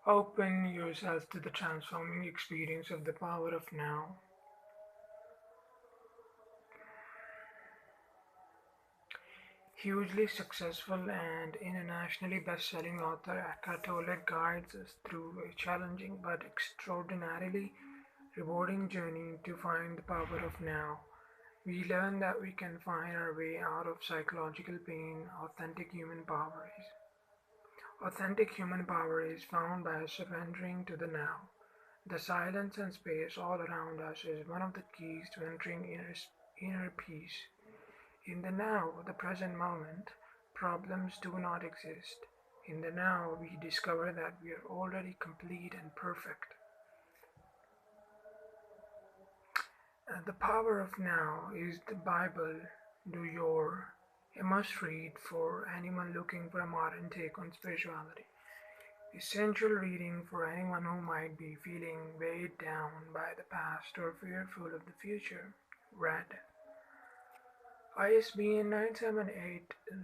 Open yourself to the transforming experience of the power of now. Hugely successful and internationally best-selling author Eckhart Tolle guides us through a challenging but extraordinarily rewarding journey to find the power of now. We learn that we can find our way out of psychological pain. Authentic human power is found by surrendering to the now. The silence and space all around us is one of the keys to entering inner peace. In the now, the present moment, problems do not exist. In the now, we discover that we are already complete and perfect. And the power of now is the Bible du jour, a must read for anyone looking for a modern take on spirituality. Essential reading for anyone who might be feeling weighed down by the past or fearful of the future. Read. ISBN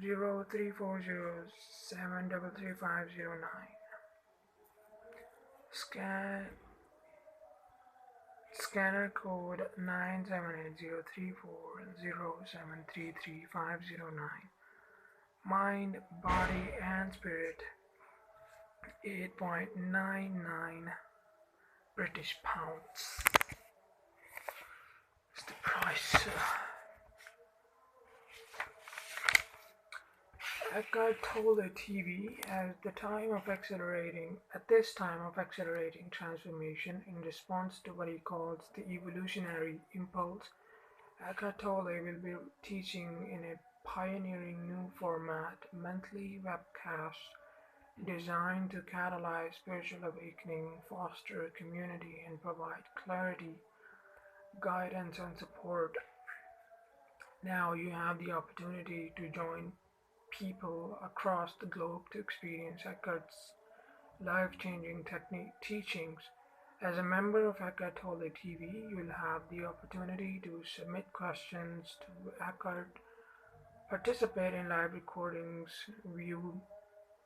978-0340-7330509. Scanner code 9780340733509. Mind, body, and spirit 8.99 British pounds. It's the price. Eckhart Tolle TV at this time of accelerating transformation in response to what he calls the evolutionary impulse. Eckhart Tolle will be teaching in a pioneering new format, monthly webcasts designed to catalyze spiritual awakening, foster community, and provide clarity, guidance, and support. Now you have the opportunity to join people across the globe to experience Eckhart's life-changing teachings. As a member of Eckhart Tolle TV, you will have the opportunity to submit questions to Eckhart, participate in live recordings, view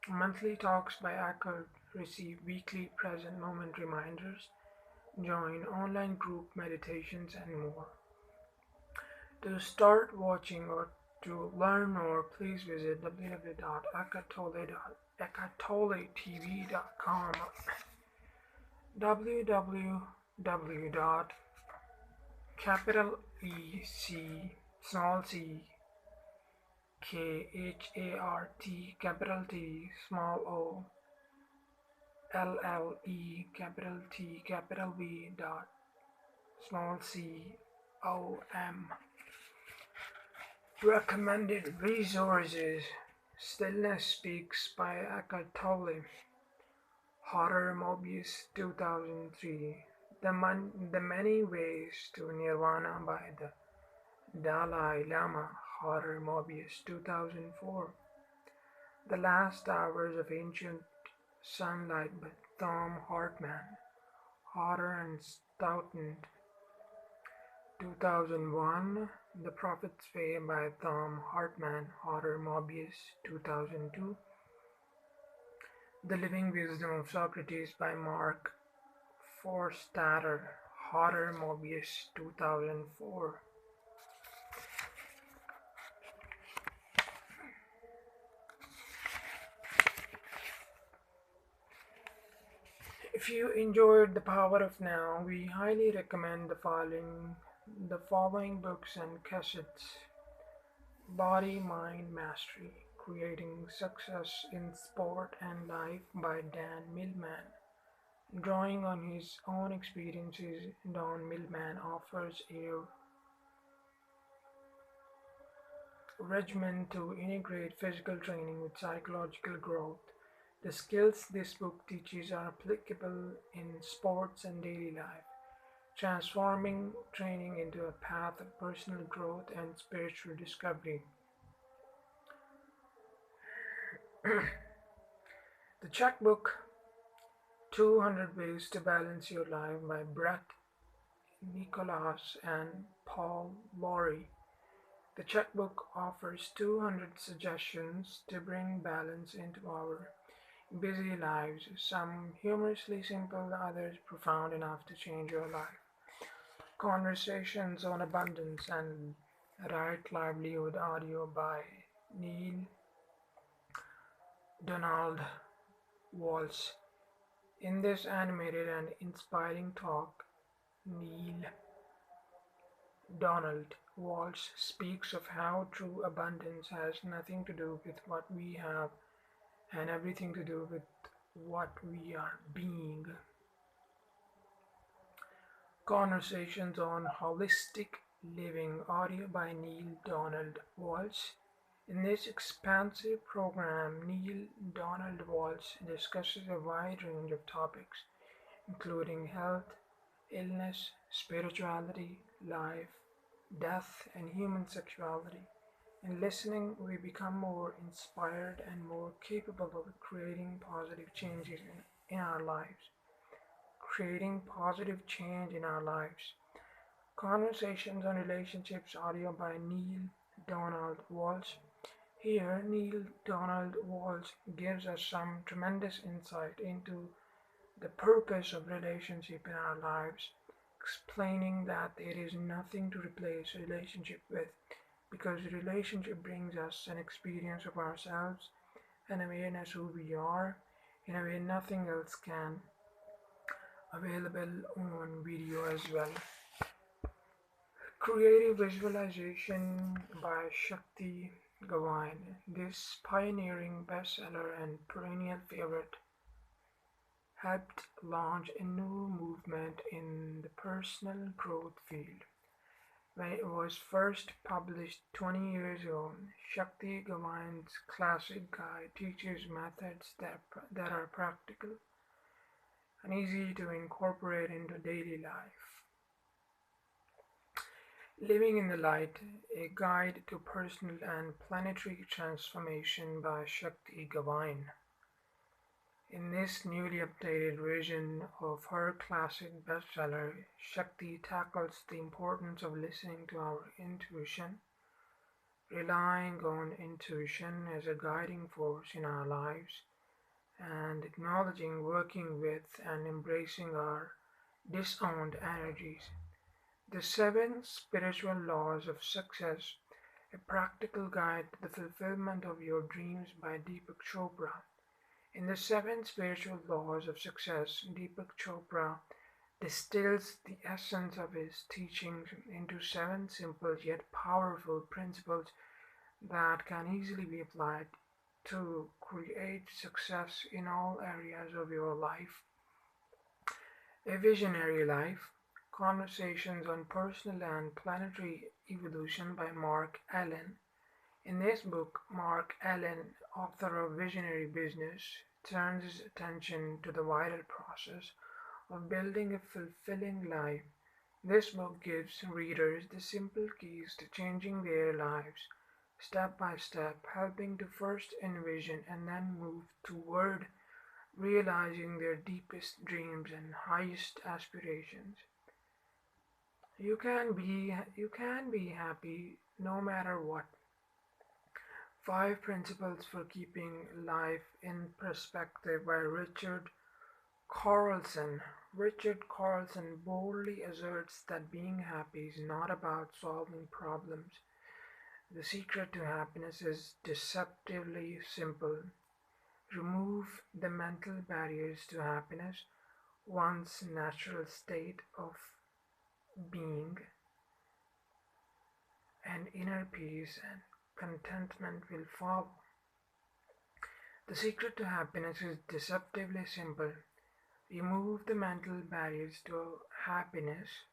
monthly talks by Eckhart, receive weekly present moment reminders, join online group meditations, and more. To start watching or to learn more, please visit www.eckharttolletv.com. www.capital E C small c KHART capital T small o LLE capital T capital V dot small c o m. Recommended resources: Stillness Speaks by Eckhart Tolle, Horror Mobius 2003, The Many Ways to Nirvana by the Dalai Lama, Horror Mobius 2004, The Last Hours of Ancient Sunlight by Thom Hartmann, Horror and Stoughton 2001, The Prophet's Way by Thom Hartmann, Horror Mobius 2002, The Living Wisdom of Socrates by Mark Forstater, Horror Mobius 2004. If you enjoyed The Power of Now, we highly recommend the following books and cassettes: Body Mind Mastery: Creating Success in Sport and Life by Dan Millman. Drawing on his own experiences, Don Millman offers a regimen to integrate physical training with psychological growth. The skills this book teaches are applicable in sports and daily life, transforming training into a path of personal growth and spiritual discovery. The checkbook 200 Ways to Balance Your Life by Brett Nicholas and Paul Lowry. The checkbook offers 200 suggestions to bring balance into our busy lives, some humorously simple, others profound enough to change your life. Conversations on Abundance and Right Livelihood audio by Neil Donald Walsh. In this animated and inspiring talk, Neil Donald Walsh speaks of how true abundance has nothing to do with what we have and everything to do with what we are being. Conversations on Holistic Living audio by Neil Donald Walsh. In this expansive program, Neil Donald Walsh discusses a wide range of topics, including health, illness, spirituality, life, death, and human sexuality. In listening, we become more inspired and more capable of creating positive changes in our lives. Creating positive change in our lives. Conversations on Relationships audio by Neil Donald Walsh. Here, Neil Donald Walsh gives us some tremendous insight into the purpose of relationship in our lives, explaining that there is nothing to replace relationship with because relationship brings us an experience of ourselves and awareness who we are in a way nothing else can. Available on video as well. Creative Visualization by Shakti Gawain. This pioneering bestseller and perennial favorite helped launch a new movement in the personal growth field. When it was first published 20 years ago, Shakti Gawain's classic guide teaches methods that are practical and easy to incorporate into daily life. Living in the Light, a guide to personal and planetary transformation by Shakti Gawain. In this newly updated version of her classic bestseller, Shakti tackles the importance of listening to our intuition, relying on intuition as a guiding force in our lives, and acknowledging, working with, and embracing our disowned energies. The Seven Spiritual Laws of Success, a practical guide to the fulfillment of your dreams by Deepak Chopra. In the Seven Spiritual Laws of Success, Deepak Chopra distills the essence of his teachings into seven simple yet powerful principles that can easily be applied to create success in all areas of your life. A Visionary Life, Conversations on Personal and Planetary Evolution by Mark Allen. In this book, Mark Allen, author of Visionary Business, turns his attention to the vital process of building a fulfilling life. This book gives readers the simple keys to changing their lives, step by step, helping to first envision and then move toward realizing their deepest dreams and highest aspirations. You can be happy no matter what. 5 Principles for Keeping Life in Perspective by Richard Carlson. Richard Carlson boldly asserts that being happy is not about solving problems. The secret to happiness is deceptively simple. Remove the mental barriers to happiness, one's natural state of being, and inner peace and contentment will follow. The secret to happiness is deceptively simple. Remove the mental barriers to happiness,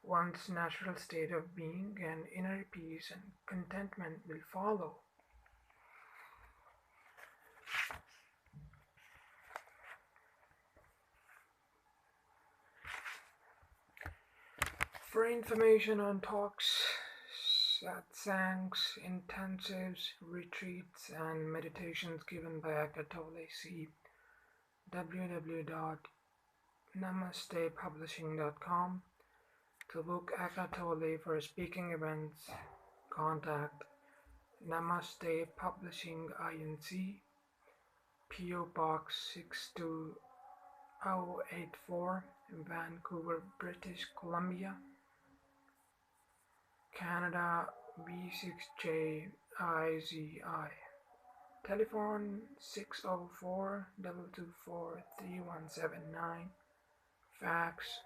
one's natural state of being, and inner peace and contentment will follow. For information on talks, satsangs, intensives, retreats, and meditations given by Eckhart Tolle, see www.namastepublishing.com. To book Eckhart Tolle for speaking events, contact Namaste Publishing Inc. P.O. Box 62084, Vancouver, British Columbia, Canada B6JIZI. Telephone 604-224-3179. Fax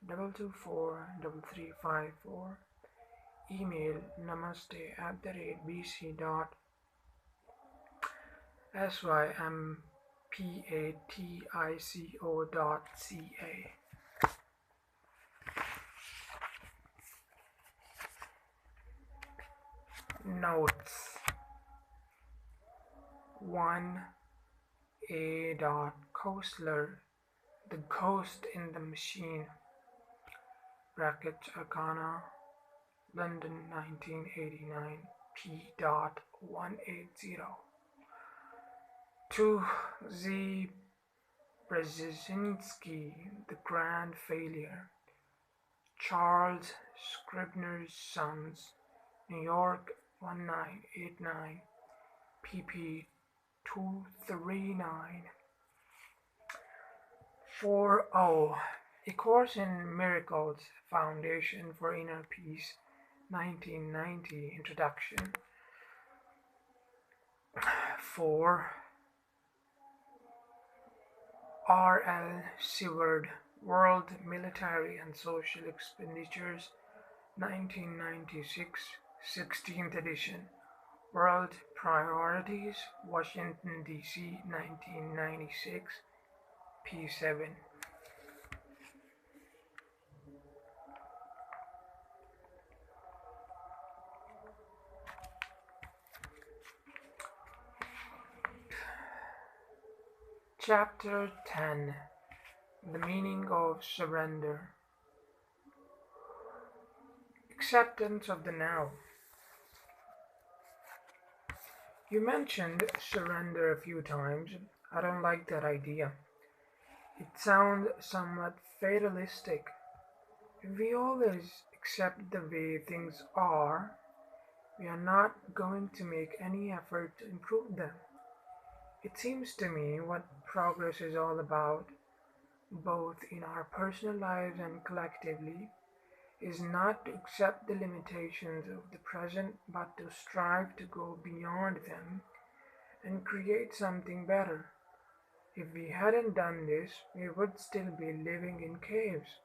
604-224-3354. Email namaste@bc.sympatico.ca. Notes 1. A. Koestler, The Ghost in the Machine, Arcana, London 1989, p. 180. 2. Z. Brzezinski, The Grand Failure, Charles Scribner's Sons, New York 1989, pp. 239. 4.0 A Course in Miracles, Foundation for Inner Peace, 1990, Introduction. 4. R. L. Seward, World Military and Social Expenditures, 1996, 16th edition. World Priorities, Washington, D.C., 1996, p. 7. Chapter 10. The Meaning of Surrender. Acceptance of the Now. You mentioned surrender a few times. I don't like that idea. It sounds somewhat fatalistic. If we always accept the way things are, we are not going to make any effort to improve them. It seems to me what progress is all about, both in our personal lives and collectively, is not to accept the limitations of the present, but to strive to go beyond them and create something better. If we hadn't done this, we would still be living in caves.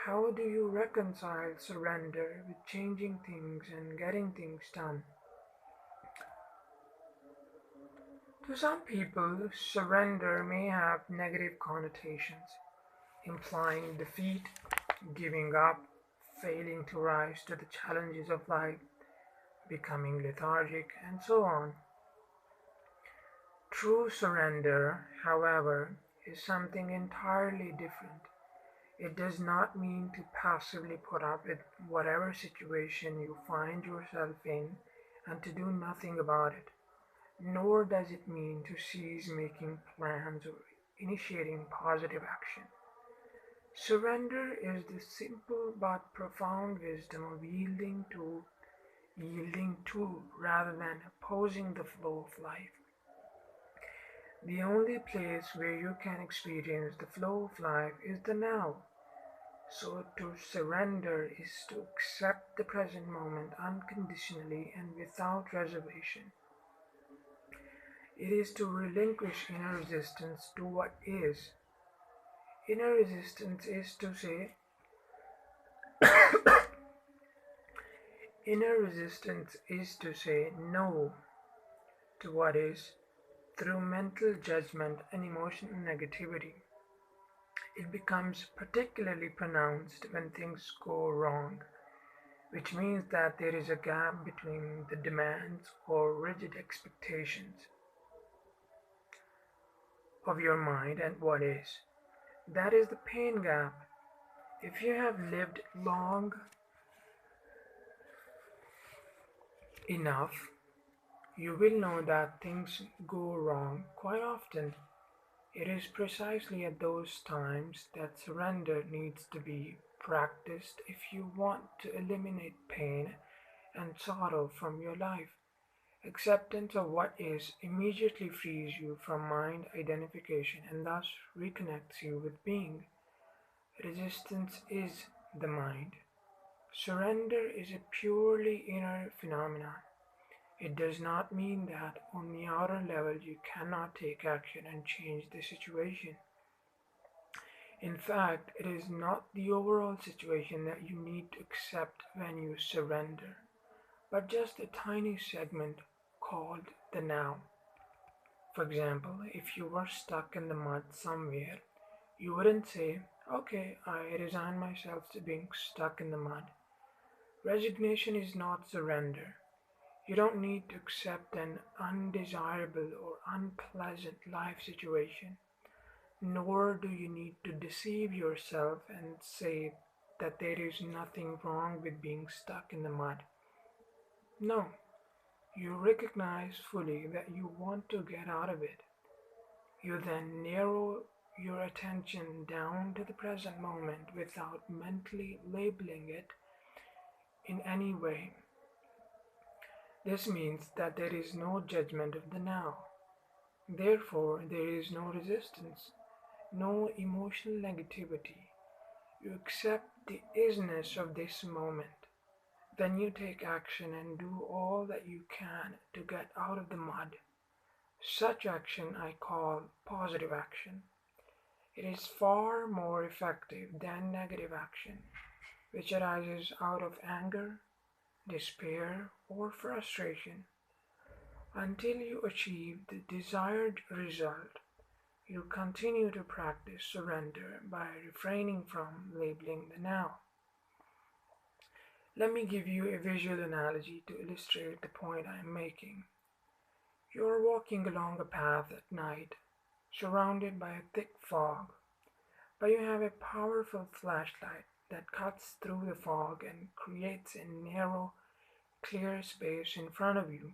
How do you reconcile surrender with changing things and getting things done? To some people, surrender may have negative connotations, implying defeat, giving up, failing to rise to the challenges of life, becoming lethargic, and so on. True surrender, however, is something entirely different. It does not mean to passively put up with whatever situation you find yourself in and to do nothing about it, nor does it mean to cease making plans or initiating positive action. Surrender is the simple but profound wisdom of yielding to rather than opposing the flow of life. The only place where you can experience the flow of life is the now. So to surrender is to accept the present moment unconditionally and without reservation. It is to relinquish inner resistance to what is. Inner resistance is to say Inner resistance is to say no to what is through mental judgment and emotional negativity. It becomes particularly pronounced when things go wrong, which means that there is a gap between the demands or rigid expectations of your mind and what is. That is the pain gap. If you have lived long enough, you will know that things go wrong quite often. It is precisely at those times that surrender needs to be practiced if you want to eliminate pain and sorrow from your life Acceptance of what is immediately frees you from mind identification and thus reconnects you with being. Resistance is the mind. Surrender is a purely inner phenomenon. It does not mean that on the outer level you cannot take action and change the situation. In fact, it is not the overall situation that you need to accept when you surrender, but just a tiny segment called the now. For example, if you were stuck in the mud somewhere, you wouldn't say, "Okay, I resign myself to being stuck in the mud." Resignation is not surrender. You don't need to accept an undesirable or unpleasant life situation, nor do you need to deceive yourself and say that there is nothing wrong with being stuck in the mud. No, you recognize fully that you want to get out of it. You then narrow your attention down to the present moment without mentally labeling it in any way. This means that there is no judgment of the now. Therefore, there is no resistance, no emotional negativity. You accept the isness of this moment. Then you take action and do all that you can to get out of the mud. Such action I call positive action. It is far more effective than negative action, which arises out of anger, despair, or frustration. Until you achieve the desired result, you continue to practice surrender by refraining from labeling the now. Let me give you a visual analogy to illustrate the point I am making. You are walking along a path at night, surrounded by a thick fog, but you have a powerful flashlight that cuts through the fog and creates a narrow, clear space in front of you.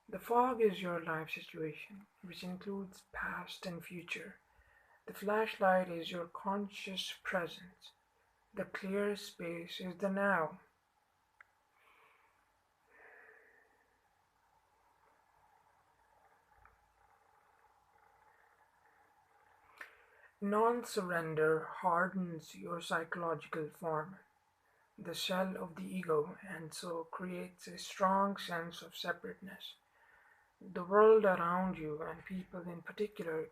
The fog is your life situation, which includes past and future. The flashlight is your conscious presence. The clear space is the now. Non-surrender hardens your psychological form, the shell of the ego, and so creates a strong sense of separateness. The world around you, and people in particular,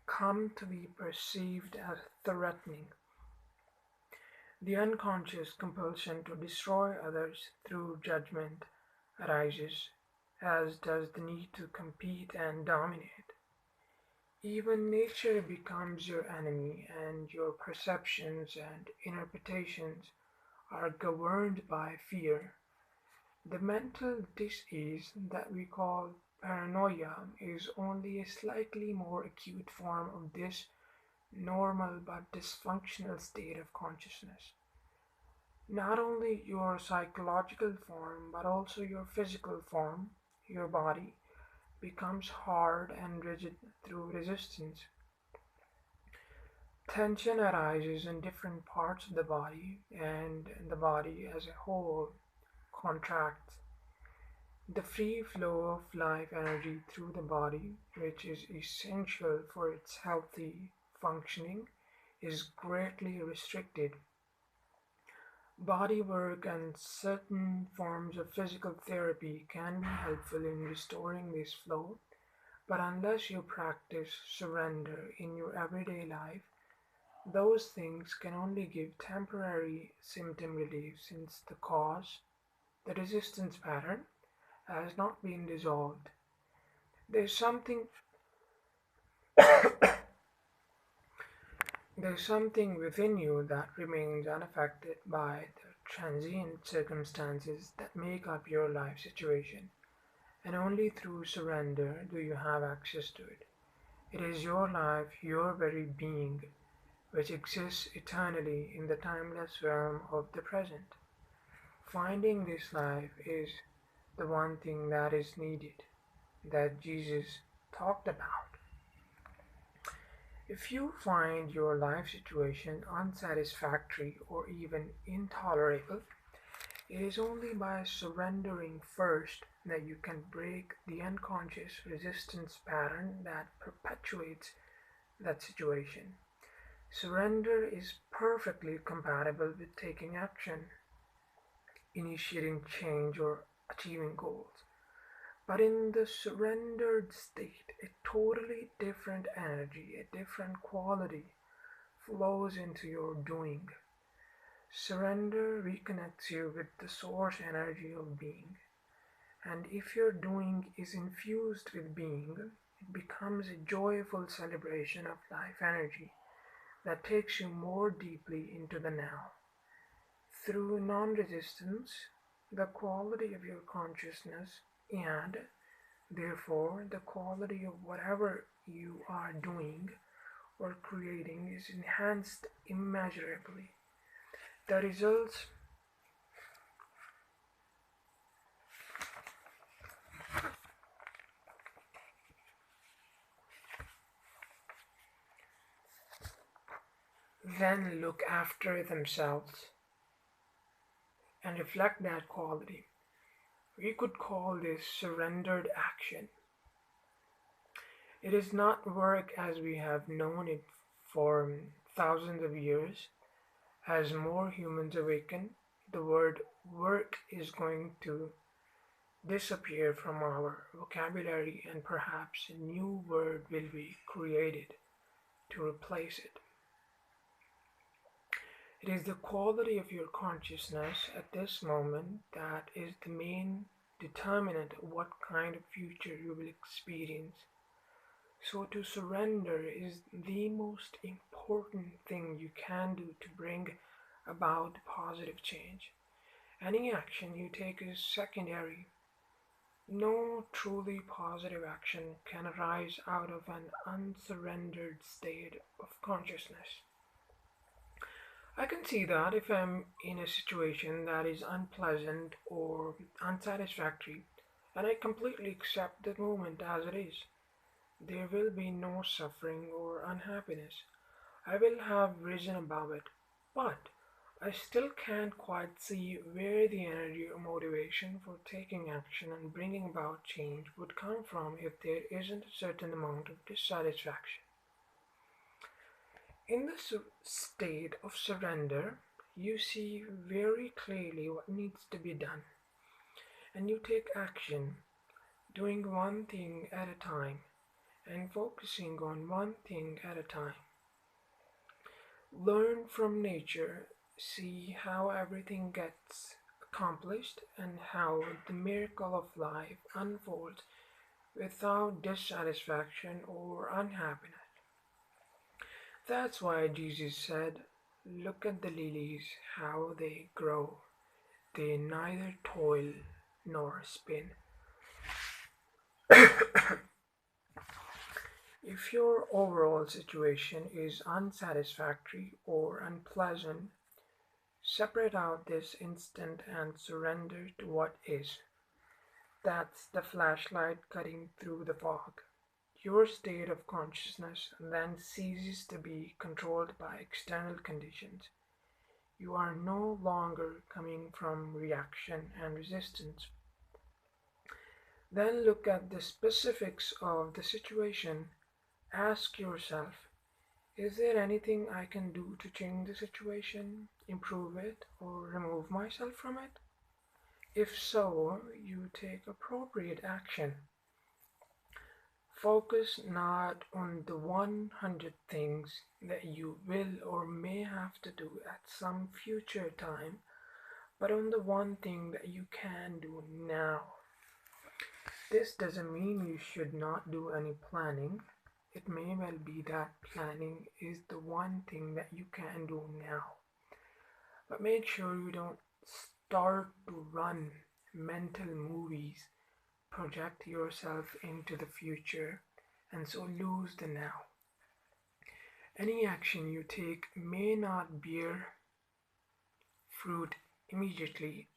come to be perceived as threatening. The unconscious compulsion to destroy others through judgment arises, as does the need to compete and dominate. Even nature becomes your enemy, and your perceptions and interpretations are governed by fear. The mental disease that we call paranoia is only a slightly more acute form of this normal but dysfunctional state of consciousness. Not only your psychological form, but also your physical form, your body, becomes hard and rigid through resistance. Tension arises in different parts of the body, and the body as a whole contracts. The free flow of life energy through the body, which is essential for its healthy functioning, is greatly restricted. Body work and certain forms of physical therapy can be helpful in restoring this flow, but unless you practice surrender in your everyday life, those things can only give temporary symptom relief since the cause, the resistance pattern, has not been dissolved. There's something there's something within you that remains unaffected by the transient circumstances that make up your life situation, and only through surrender do you have access to it. It is your life, your very being, which exists eternally in the timeless realm of the present. Finding this life is the one thing that is needed, that Jesus talked about. If you find your life situation unsatisfactory or even intolerable, It is only by surrendering first that you can break the unconscious resistance pattern that perpetuates that situation. Surrender is perfectly compatible with taking action, initiating change, or achieving goals. But in the surrendered state, a totally different energy, a different quality flows into your doing. Surrender reconnects you with the source energy of being. And if your doing is infused with being, it becomes a joyful celebration of life energy that takes you more deeply into the now. Through non resistance, the quality of your consciousness and therefore the quality of whatever you are doing or creating is enhanced immeasurably. The results then look after themselves and reflect that quality. We could call this surrendered action. It is not work as we have known it for thousands of years. As more humans awaken, the word work is going to disappear from our vocabulary and perhaps a new word will be created to replace it. It is the quality of your consciousness at this moment that is the main determinant of what kind of future you will experience. So to surrender is the most important thing you can do to bring about positive change. Any action you take is secondary. No truly positive action can arise out of an unsurrendered state of consciousness. I can see that if I'm in a situation that is unpleasant or unsatisfactory, and I completely accept the moment as it is, there will be no suffering or unhappiness. I will have risen above it, but I still can't quite see where the energy or motivation for taking action and bringing about change would come from if there isn't a certain amount of dissatisfaction. In the state of surrender, you see very clearly what needs to be done, and you take action, doing one thing at a time and focusing on one thing at a time. Learn from nature, see how everything gets accomplished and how the miracle of life unfolds without dissatisfaction or unhappiness. That's why Jesus said, "Look at the lilies, how they grow. They neither toil nor spin." If your overall situation is unsatisfactory or unpleasant, separate out this instant and surrender to what is. That's the flashlight cutting through the fog. Your state of consciousness then ceases to be controlled by external conditions. You are no longer coming from reaction and resistance. Then look at the specifics of the situation. Ask yourself, is there anything I can do to change the situation, improve it, or remove myself from it? If so, you take appropriate action. Focus not on the 100 things that you will or may have to do at some future time, but on the one thing that you can do now. This doesn't mean you should not do any planning. It may well be that planning is the one thing that you can do now. But make sure you don't start to run mental movies, project yourself into the future, and so lose the now. Any action you take may not bear fruit immediately.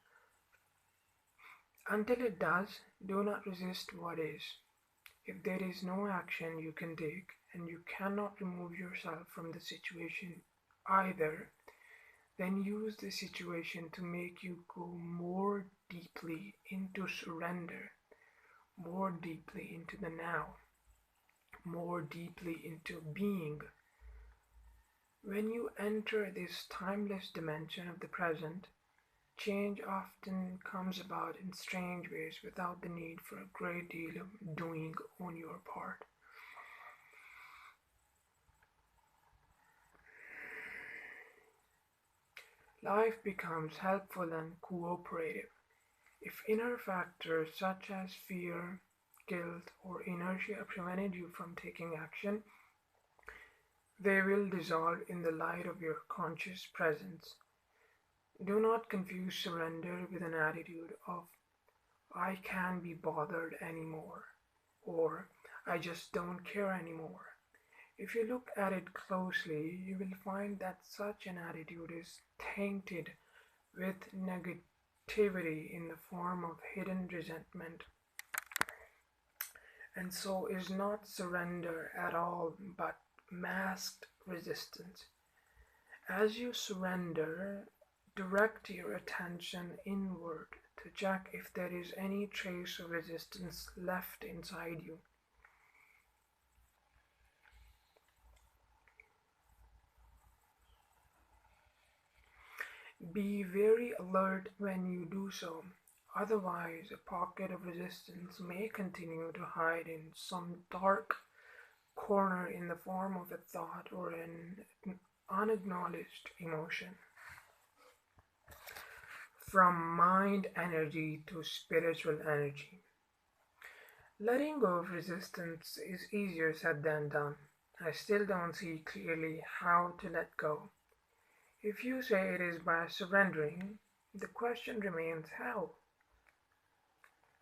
Until it does, do not resist what is. If there is no action you can take and you cannot remove yourself from the situation either, Then use the situation to make you go more deeply into surrender, more deeply into the now, more deeply into being. When you enter this timeless dimension of the present, change often comes about in strange ways without the need for a great deal of doing on your part. Life becomes helpful and cooperative if inner factors such as fear, guilt, or inertia prevented you from taking action. They will dissolve in the light of your conscious presence. Do not confuse surrender with an attitude of "I can't be bothered anymore" or "I just don't care anymore." If you look at it closely, you will find that such an attitude is tainted with negativity in the form of hidden resentment, and so is not surrender at all but masked resistance. As you surrender, direct your attention inward to check if there is any trace of resistance left inside you. Be very alert when you do so, otherwise, a pocket of resistance may continue to hide in some dark corner in the form of a thought or an unacknowledged emotion. From mind energy to spiritual energy. Letting go of resistance is easier said than done. I still don't see clearly how to let go. If you say it is by surrendering, the question remains how.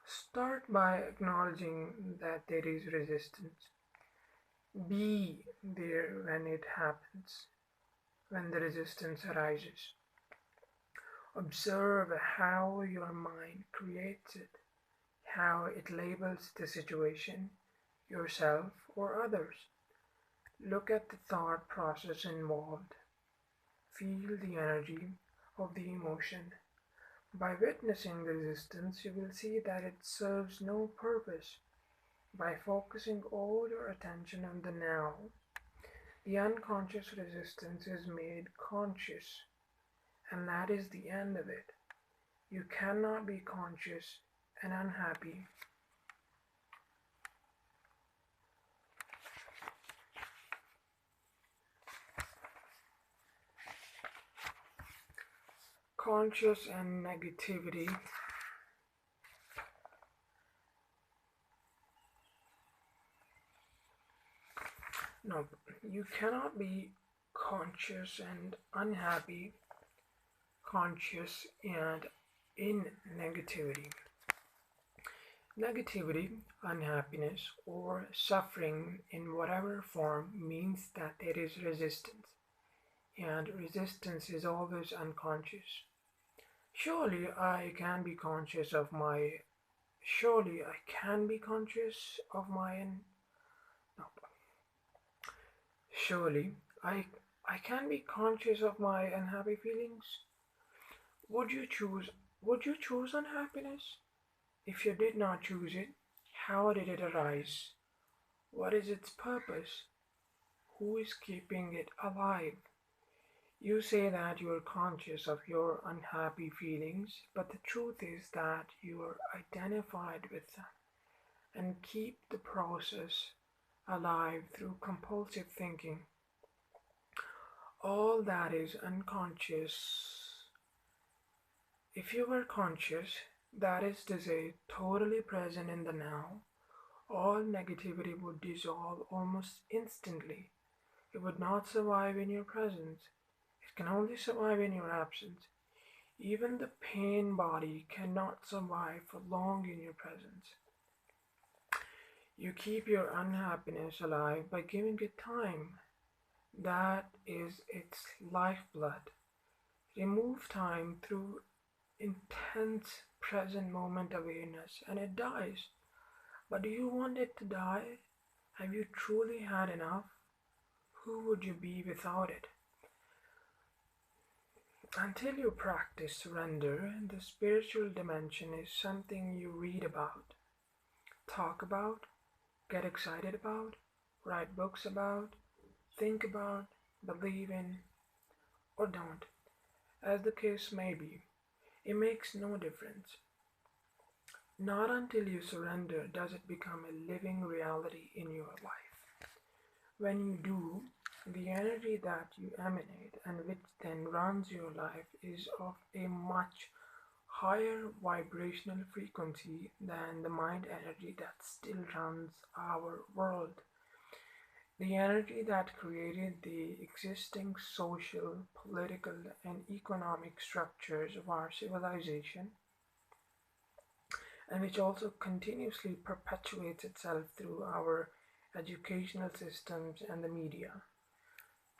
Start by acknowledging that there is resistance. Be there when it happens, when the resistance arises. Observe how your mind creates it, how it labels the situation, yourself, or others. Look at the thought process involved. Feel the energy of the emotion. By witnessing the resistance, you will see that it serves no purpose. By focusing all your attention on the now, the unconscious resistance is made conscious, and that is the end of it. You cannot be conscious and unhappy. Conscious and negativity. No, you cannot be conscious and unhappy, conscious and in negativity. Negativity, unhappiness, or suffering in whatever form means that there is resistance, and resistance is always unconscious. Surely I can be conscious of my. Surely I can be conscious of my. No, surely I can be conscious of my unhappy feelings. Would you choose? Would you choose unhappiness? If you did not choose it, how did it arise? What is its purpose? Who is keeping it alive? You say that you are conscious of your unhappy feelings, but the truth is that you are identified with them and keep the process alive through compulsive thinking. All that is unconscious. If you were conscious, that is to say, totally present in the now, all negativity would dissolve almost instantly. It would not survive in your presence. It can only survive in your absence. Even the pain body cannot survive for long in your presence. You keep your unhappiness alive by giving it time. That is its lifeblood. Remove time through intense present moment awareness and it dies. But do you want it to die? Have you truly had enough? Who would you be without it? Until you practice surrender, the spiritual dimension is something you read about, talk about, get excited about, write books about, think about, believe in, or don't, as the case may be. It makes no difference. Not until you surrender does it become a living reality in your life. When you do, the energy that you emanate and which then runs your life is of a much higher vibrational frequency than the mind energy that still runs our world. The energy that created the existing social, political, and economic structures of our civilization, and which also continuously perpetuates itself through our educational systems and the media.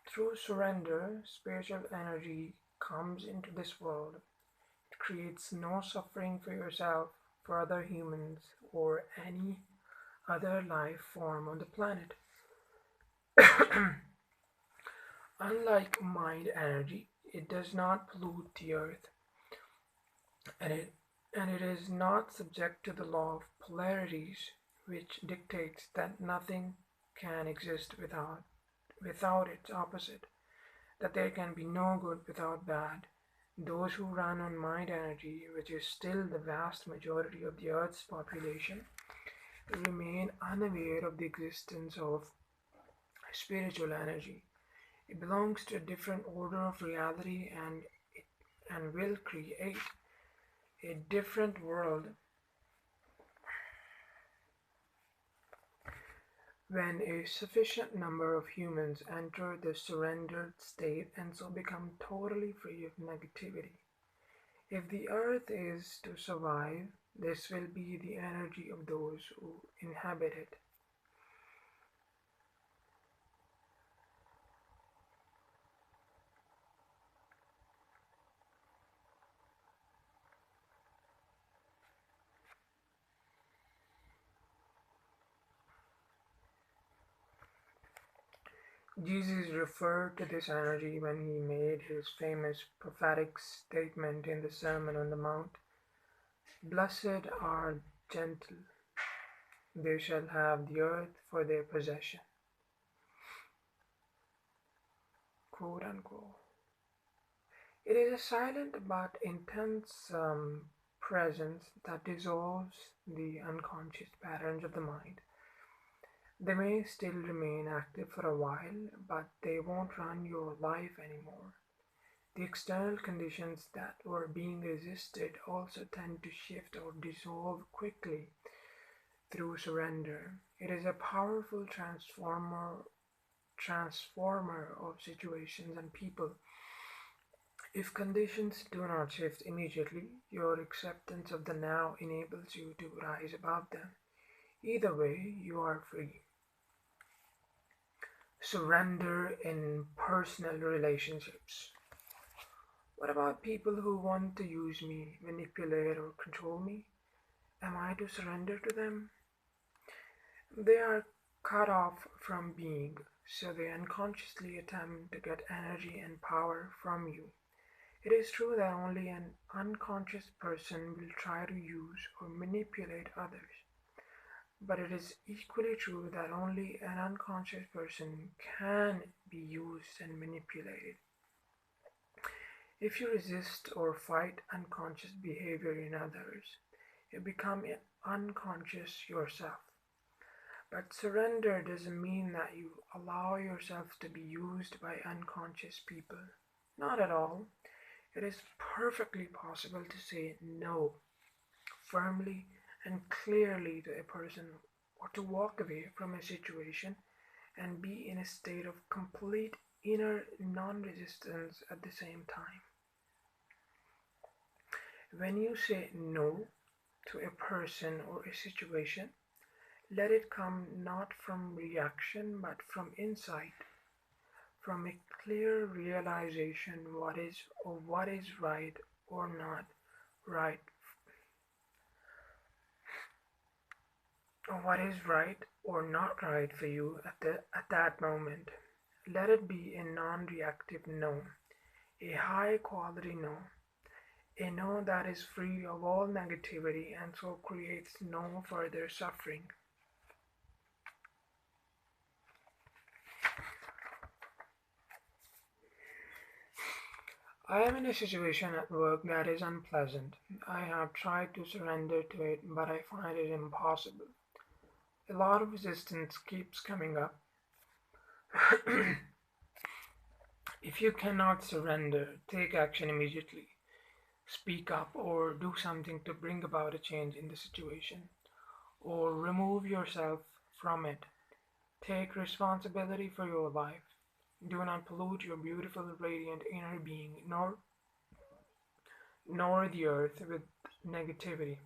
Through surrender, spiritual energy comes into this world. It creates no suffering for yourself, for other humans, or any other life form on the planet. Unlike mind energy, it does not pollute the earth, and it is not subject to the law of polarities, which dictates that nothing can exist without its opposite, that there can be no good without bad. Those who run on mind energy, which is still the vast majority of the Earth's population, remain unaware of the existence of spiritual energy. It belongs to a different order of reality, and will create a different world when a sufficient number of humans enter the surrendered state and so become totally free of negativity. If the earth is to survive, this will be the energy of those who inhabit it. Jesus referred to this energy when he made his famous prophetic statement in the Sermon on the Mount: "Blessed are gentle, they shall have the earth for their possession." Quote unquote. It is a silent but intense presence that dissolves the unconscious patterns of the mind. They may still remain active for a while, but they won't run your life anymore. The external conditions that were being resisted also tend to shift or dissolve quickly through surrender. It is a powerful transformer of situations and people. If conditions do not shift immediately, your acceptance of the now enables you to rise above them. Either way, you are free. Surrender in personal relationships. What about people who want to use me, manipulate, or control me? Am I to surrender to them? They are cut off from being, so they unconsciously attempt to get energy and power from you. It is true that only an unconscious person will try to use or manipulate others, but it is equally true that only an unconscious person can be used and manipulated. If you resist or fight unconscious behavior in others, you become unconscious yourself. But surrender doesn't mean that you allow yourself to be used by unconscious people. Not at all. It is perfectly possible to say no firmly and clearly to a person, or to walk away from a situation and be in a state of complete inner non resistance at the same time. When you say no to a person or a situation, let it come not from reaction but from insight, from a clear realization what is right or not right, or what is right or not right for you at that moment. Let it be a non-reactive no. a high quality no, a no that is free of all negativity and so creates no further suffering. I am in a situation at work that is unpleasant. I have tried to surrender to it, but I find it impossible. A lot of resistance keeps coming up. If you cannot surrender, take action immediately. Speak up or do something to bring about a change in the situation, or remove yourself from it. Take responsibility for your life. Do not pollute your beautiful, radiant inner being, nor the earth with negativity.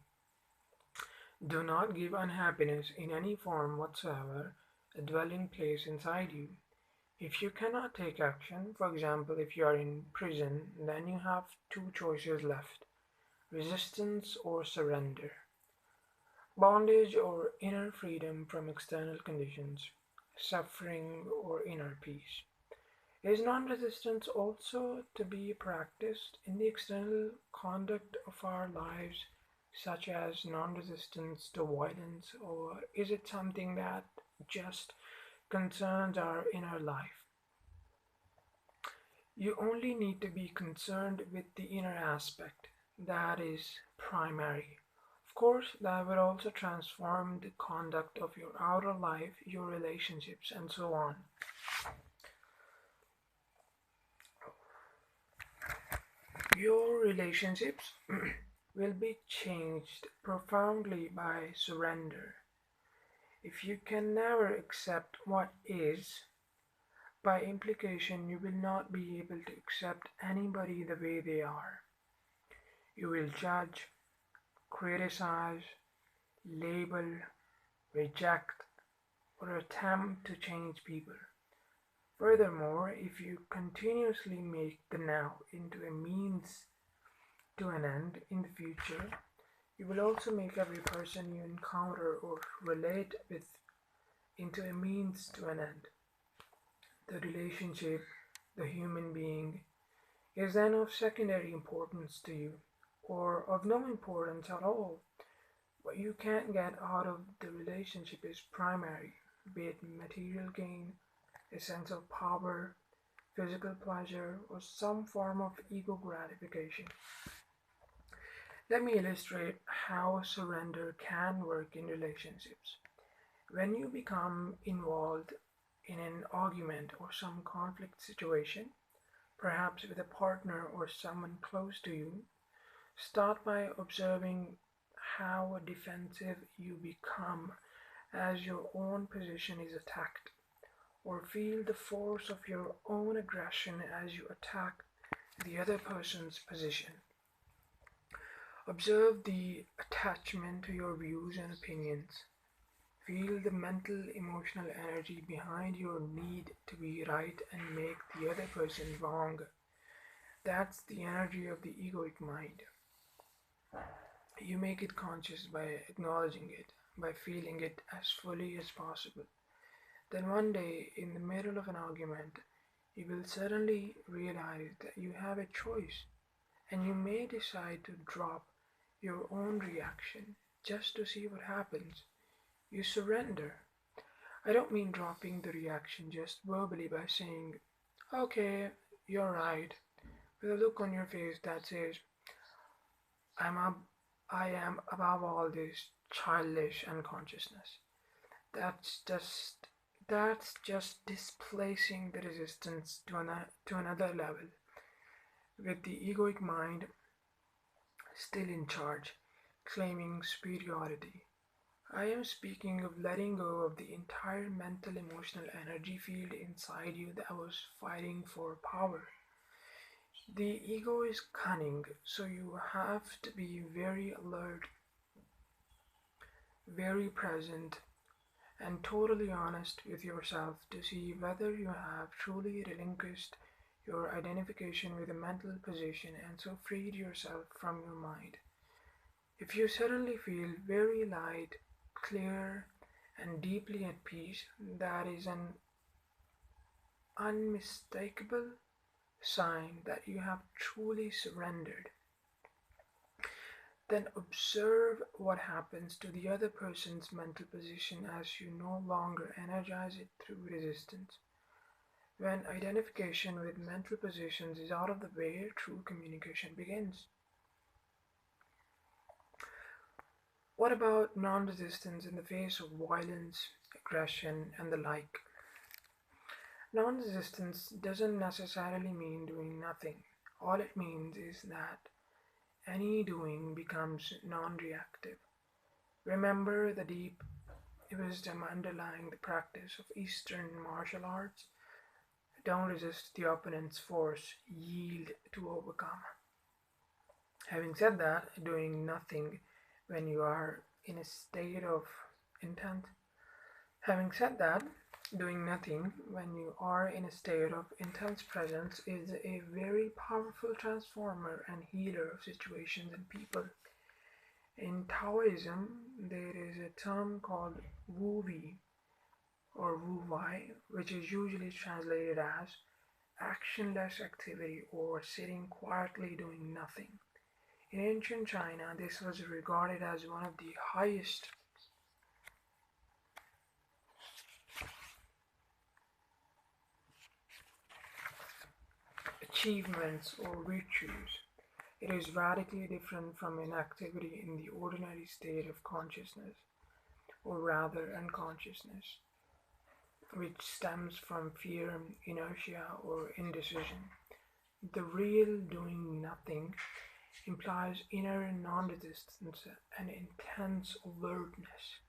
Do not give unhappiness in any form whatsoever a dwelling place inside you. If you cannot take action, for example, if you are in prison, then you have two choices left: resistance or surrender, bondage or inner freedom from external conditions, suffering or inner peace. Is non resistance also to be practiced in the external conduct of our lives, such as non resistance to violence, or is it something that just concerns our inner life? You only need to be concerned with the inner aspect. That is primary. Of course, that will also transform the conduct of your outer life, your relationships, and so on. Your relationships will be changed profoundly by surrender. If you can never accept what is, by implication, you will not be able to accept anybody the way they are. You will judge, criticize, label, reject, or attempt to change people. Furthermore, if you continuously make the now into a means to an end in the future, you will also make every person you encounter or relate with into a means to an end. The relationship, the human being, is then of secondary importance to you, or of no importance at all. What you can't get out of the relationship is primary, be it material gain, a sense of power, physical pleasure, or some form of ego gratification. Let me illustrate how surrender can work in relationships. When you become involved in an argument or some conflict situation, perhaps with a partner or someone close to you, start by observing how defensive you become as your own position is attacked, or feel the force of your own aggression as you attack the other person's position. Observe the attachment to your views and opinions. Feel the mental, emotional energy behind your need to be right and make the other person wrong. That's the energy of the egoic mind. You make it conscious by acknowledging it, by feeling it as fully as possible. Then one day, in the middle of an argument, you will suddenly realize that you have a choice, and you may decide to drop your own reaction just to see what happens. You surrender. I don't mean dropping the reaction just verbally by saying, "Okay, you're right," with a look on your face that says, I'm ab- I am above all this childish unconsciousness. That's just that's just displacing the resistance to another level, with the egoic mind still in charge, claiming superiority. I am speaking of letting go of the entire mental emotional energy field inside you that was fighting for power. The ego is cunning, so you have to be very alert, very present, and totally honest with yourself to see whether you have truly relinquished your identification with a mental position and so freed yourself from your mind. If you suddenly feel very light, clear, and deeply at peace, that is an unmistakable sign that you have truly surrendered. Then observe what happens to the other person's mental position as you no longer energize it through resistance. When identification with mental positions is out of the way, true communication begins. What about non resistance in the face of violence, aggression, and the like? Non resistance doesn't necessarily mean doing nothing. All it means is that any doing becomes non reactive. Remember the deep wisdom underlying the practice of Eastern martial arts. Don't resist the opponent's force, yield to overcome. Having said that, doing nothing when you are in a state of intent. Having said that, doing nothing when you are in a state of intense presence is a very powerful transformer and healer of situations and people. In Taoism, there is a term called Wu Wei or Wu Wei, which is usually translated as actionless activity or sitting quietly doing nothing. In ancient China, this was regarded as one of the highest achievements or virtues. It is radically different from inactivity in the ordinary state of consciousness, or rather unconsciousness, which stems from fear, inertia, or indecision. The real doing nothing implies inner non resistance and intense alertness.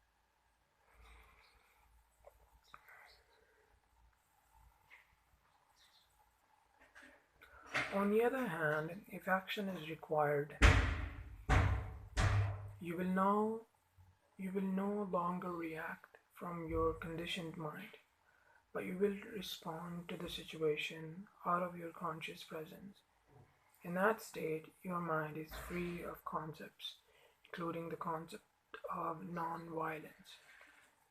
On the other hand, if action is required, you will know you will no longer react from your conditioned mind, but you will respond to the situation out of your conscious presence. In that state, your mind is free of concepts, including the concept of non-violence.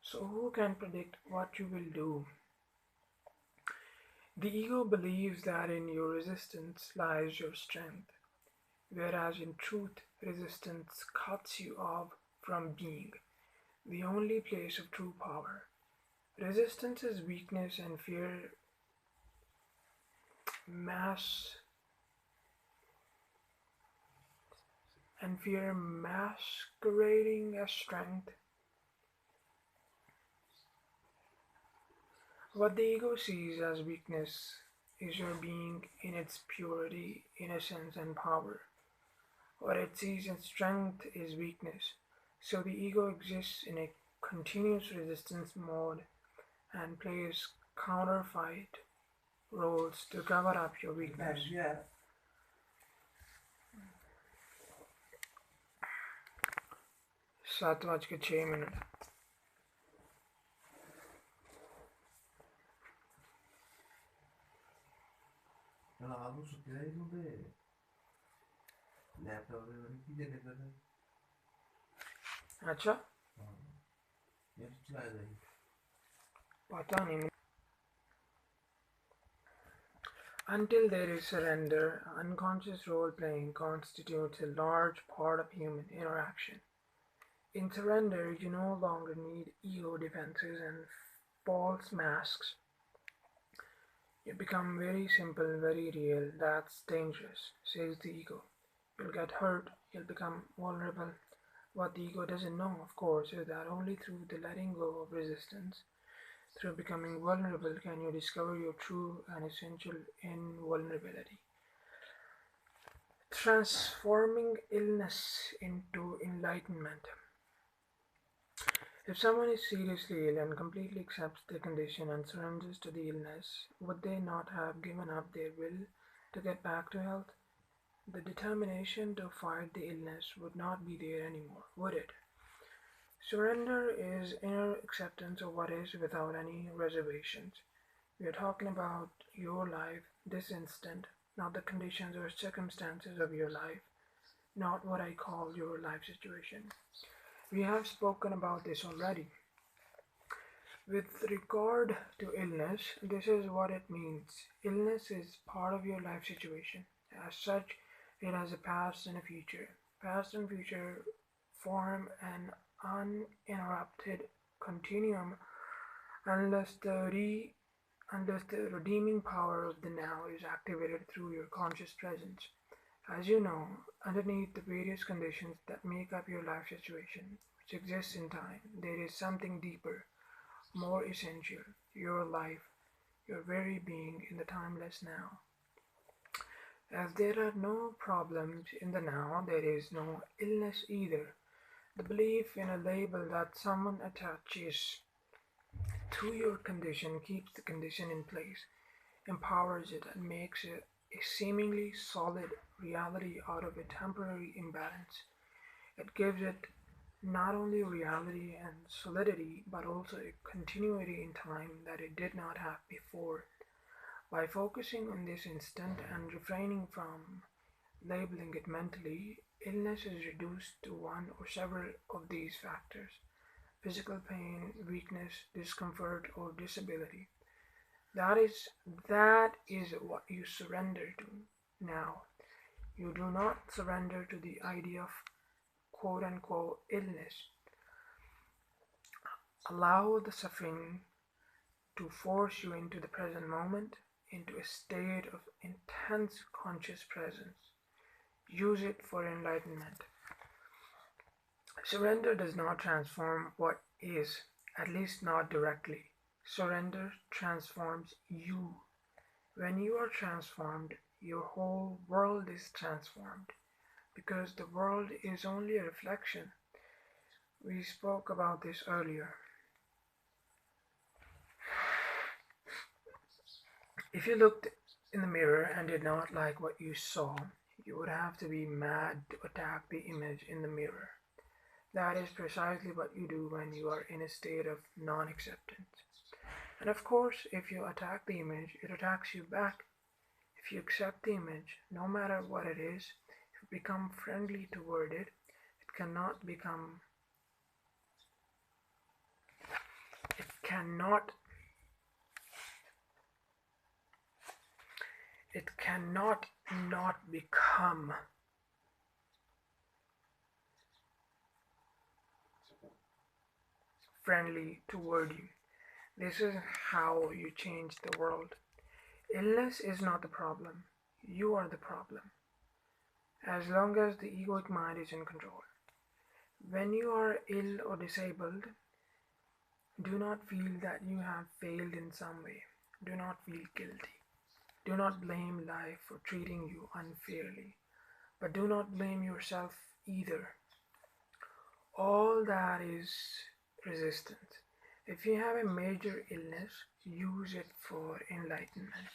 So who can predict what you will do? The ego believes that in your resistance lies your strength, whereas in truth, resistance cuts you off from being, the only place of true power. Resistance is weakness mass and fear masquerading as strength. What the ego sees as weakness is your being in its purity, innocence, and power. What it sees as strength is weakness. So the ego exists in a continuous resistance mode and plays counterfight roles to cover up your weakness. Yeah. 7:06 चला आलू सुते ही होंगे laptop पे बड़ी चीजें लेकर है अच्छा हाँ ये चला जाएगी पता नहीं. Until there is surrender, unconscious role playing constitutes a large part of human interaction. In surrender, you no longer need ego defenses and false masks. You become very simple, very real. That's dangerous, says the ego. You'll get hurt, you'll become vulnerable. What the ego doesn't know, of course, is that only through the letting go of resistance, through becoming vulnerable, can you discover your true and essential invulnerability. Transforming illness into enlightenment. If someone is seriously ill and completely accepts their condition and surrenders to the illness, would they not have given up their will to get back to health? The determination to fight the illness would not be there anymore, would it? Surrender is inner acceptance of what is without any reservations. We are talking about your life, this instant, not the conditions or circumstances of your life, not what I call your life situation. We have spoken about this already. With regard to illness, this is what it means. Illness is part of your life situation. As such, it has a past and a future. Past and future form an uninterrupted continuum unless unless the redeeming power of the now is activated through your conscious presence. As you know, underneath the various conditions that make up your life situation, which exists in time, there is something deeper, more essential, your life, your very being in the timeless now. As there are no problems in the now, there is no illness either. The belief in a label that someone attaches to your condition keeps the condition in place, empowers it, and makes it a seemingly solid reality out of a temporary imbalance. It gives it not only reality and solidity, but also a continuity in time that it did not have before. By focusing on this instant and refraining from labeling it mentally, illness is reduced to one or several of these factors: physical pain, weakness, discomfort, or disability. That is that is what you surrender to now. You do not surrender to the idea of quote unquote illness. Allow the suffering to force you into the present moment, into a state of intense conscious presence. Use it for enlightenment. Surrender does not transform what is, at least not directly. Surrender transforms you. When you are transformed, your whole world is transformed, because the world is only a reflection. We spoke about this earlier. If you looked in the mirror and did not like what you saw, you would have to be mad to attack the image in the mirror. That is precisely what you do when you are in a state of non acceptance. And of course, if you attack the image, it attacks you back. If you accept the image, no matter what it is, if you become friendly toward it, it cannot become, it cannot, it cannot not become friendly toward you. This is how you change the world. Illness is not the problem. You are the problem. As long as the egoic mind is in control. When you are ill or disabled, do not feel that you have failed in some way. Do not feel guilty. Do not blame life for treating you unfairly. But do not blame yourself either. All that is resistance. If you have a major illness, use it for enlightenment.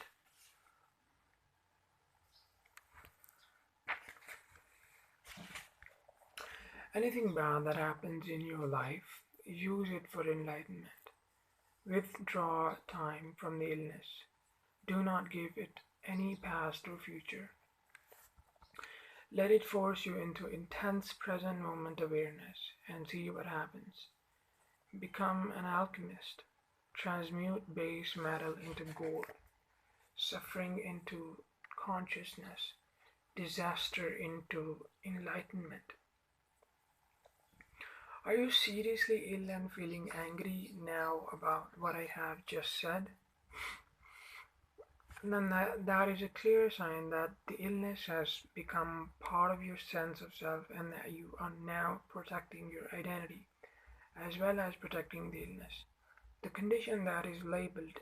Anything bad that happens in your life, use it for enlightenment. Withdraw time from the illness. Do not give it any past or future. Let it force you into intense present moment awareness and see what happens. Become an alchemist. Transmute base metal into gold, suffering into consciousness, disaster into enlightenment. Are you seriously ill and feeling angry now about what I have just said? Then that is a clear sign that the illness has become part of your sense of self and that you are now protecting your identity as well as protecting the illness. The condition that is labeled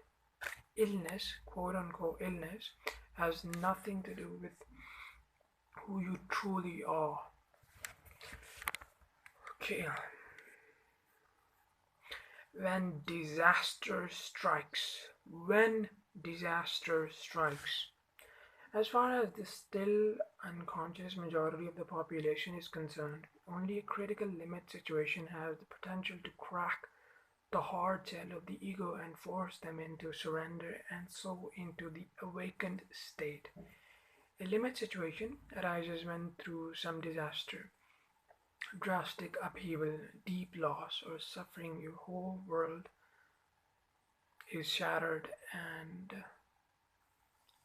illness, quote unquote illness, has nothing to do with who you truly are. Okay. When disaster strikes, as far as the still unconscious majority of the population is concerned, only a critical limit situation has the potential to crack the hard shell of the ego and force them into surrender and so into the awakened state. A limit situation arises when, through some disaster, drastic upheaval, deep loss, or suffering, your whole world is shattered and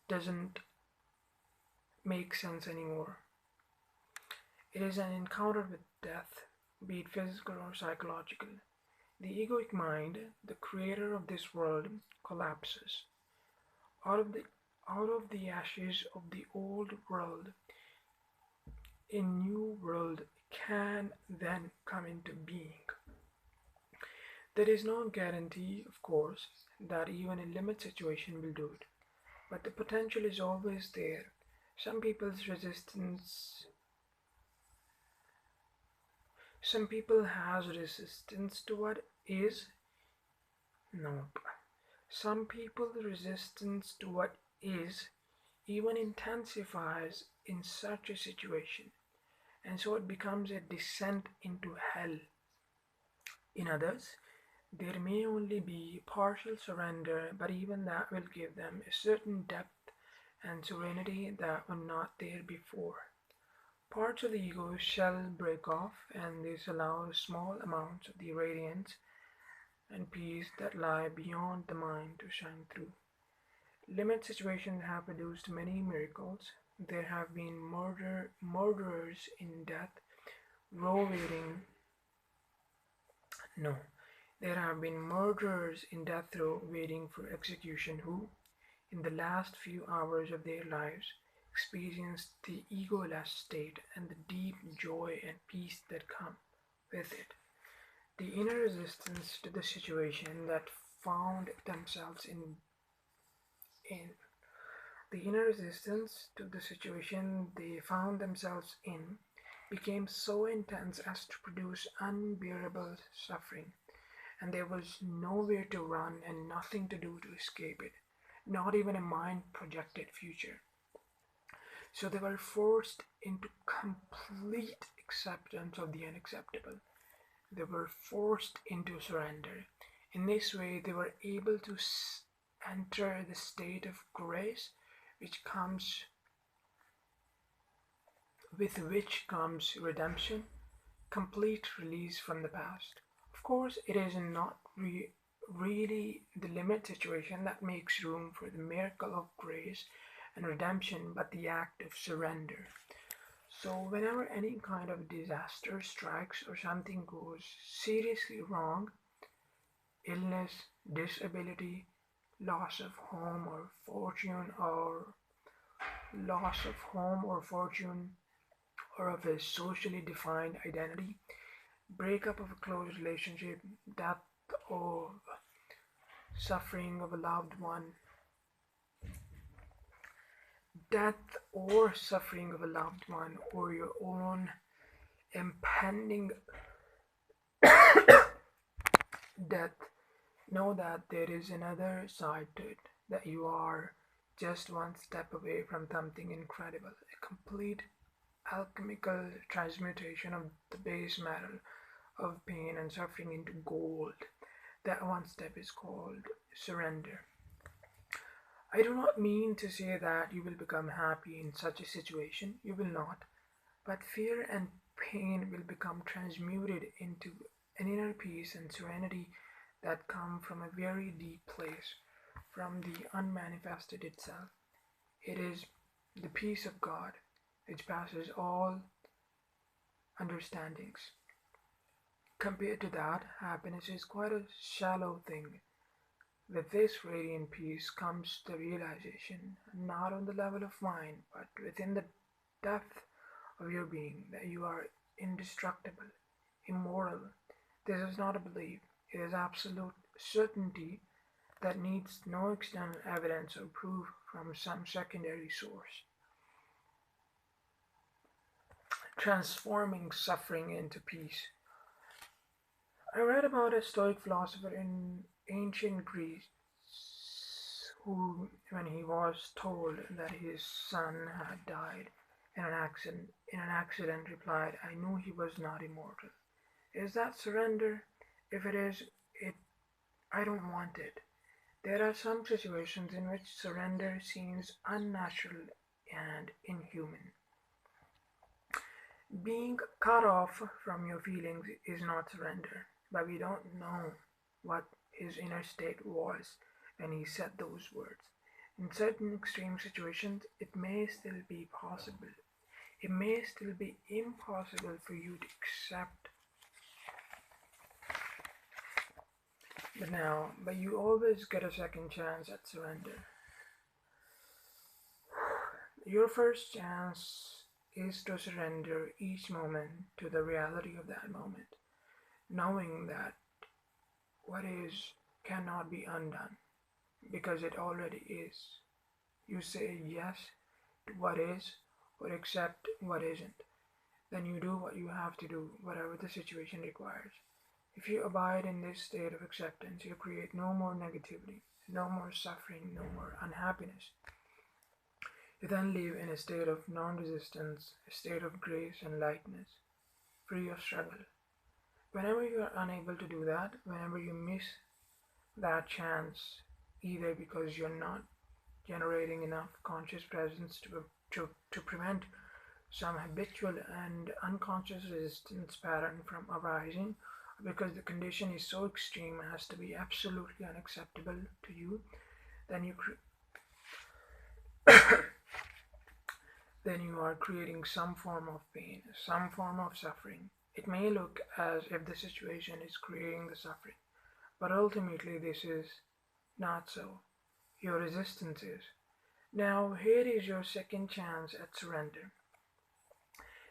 doesn't make sense anymore. It is an encounter with death, be it physical or psychological. The egoic mind, the creator of this world, collapses. Out of the out of the ashes of the old world, a new world can then come into being. There is no guarantee, of course, that even a limit situation will do it, but the potential is always there. Some people's resistance some people has resistance to what is. Nope. Some people resistance to what is even intensifies in such a situation, and so it becomes a descent into hell. In others, there may only be partial surrender, but even that will give them a certain depth and serenity that were not there before. Parts of the ego shall break off, and this allows small amounts of the radiance and peace that lie beyond the mind to shine through. Limit situations have produced many miracles. There have been murderers in death row waiting. No, there have been murderers in death row waiting for execution who, in the last few hours of their lives, experienced the egoless state and the deep joy and peace that come with it. The inner resistance to the situation that found themselves in the inner resistance to the situation they found themselves in became so intense as to produce unbearable suffering, and there was nowhere to run and nothing to do to escape it, not even a mind projected future. So they were forced into complete acceptance of the unacceptable. They were forced into surrender. In this way, they were able to enter the state of grace, which comes with which comes redemption, complete release from the past. Of course, it is not really the limit situation that makes room for the miracle of grace and redemption, but the act of surrender. So, whenever any kind of disaster strikes or something goes seriously wrong, illness, disability, loss of home or fortune, or loss of home or fortune, or of a socially defined identity, breakup of a close relationship, death or suffering of a loved one, death or suffering of a loved one, or your own impending death, know that there is another side to it, that you are just one step away from something incredible, a complete alchemical transmutation of the base metal of pain and suffering into gold. That one step is called surrender. I do not mean to say that you will become happy in such a situation, you will not, but fear and pain will become transmuted into an inner peace and serenity that come from a very deep place, from the unmanifested itself. It is the peace of God which passes all understandings. Compared to that, happiness is quite a shallow thing. With this radiant peace comes the realization, not on the level of mind, but within the depth of your being, that you are indestructible, immortal. This is not a belief, it is absolute certainty that needs no external evidence or proof from some secondary source. Transforming suffering into peace. I read about a Stoic philosopher in ancient Greece who, when he was told that his son had died in an accident, replied, "I knew he was not immortal." Is that surrender? If it is, I don't want it. There are some situations in which surrender seems unnatural and inhuman. Being cut off from your feelings is not surrender, but we don't know what his inner state was. and he said those words. In certain extreme situations, it may still be possible. It may still be impossible for you to accept. But you always get a second chance at surrender. Your first chance is to surrender each moment to the reality of that moment, knowing that what is cannot be undone because it already is. You say yes to what is or accept what isn't. Then you do what you have to do, whatever the situation requires. If you abide in this state of acceptance, you create no more negativity, no more suffering, no more unhappiness. You then live in a state of non-resistance, a state of grace and lightness, free of struggle. Whenever you are unable to do that, whenever you miss that chance, either because you're not generating enough conscious presence to prevent some habitual and unconscious resistance pattern from arising, because the condition is so extreme as to be absolutely unacceptable to you, then then you are creating some form of pain, some form of suffering. It may look as if the situation is creating the suffering, but ultimately this is not so. Your resistance is. Now, here is your second chance at surrender.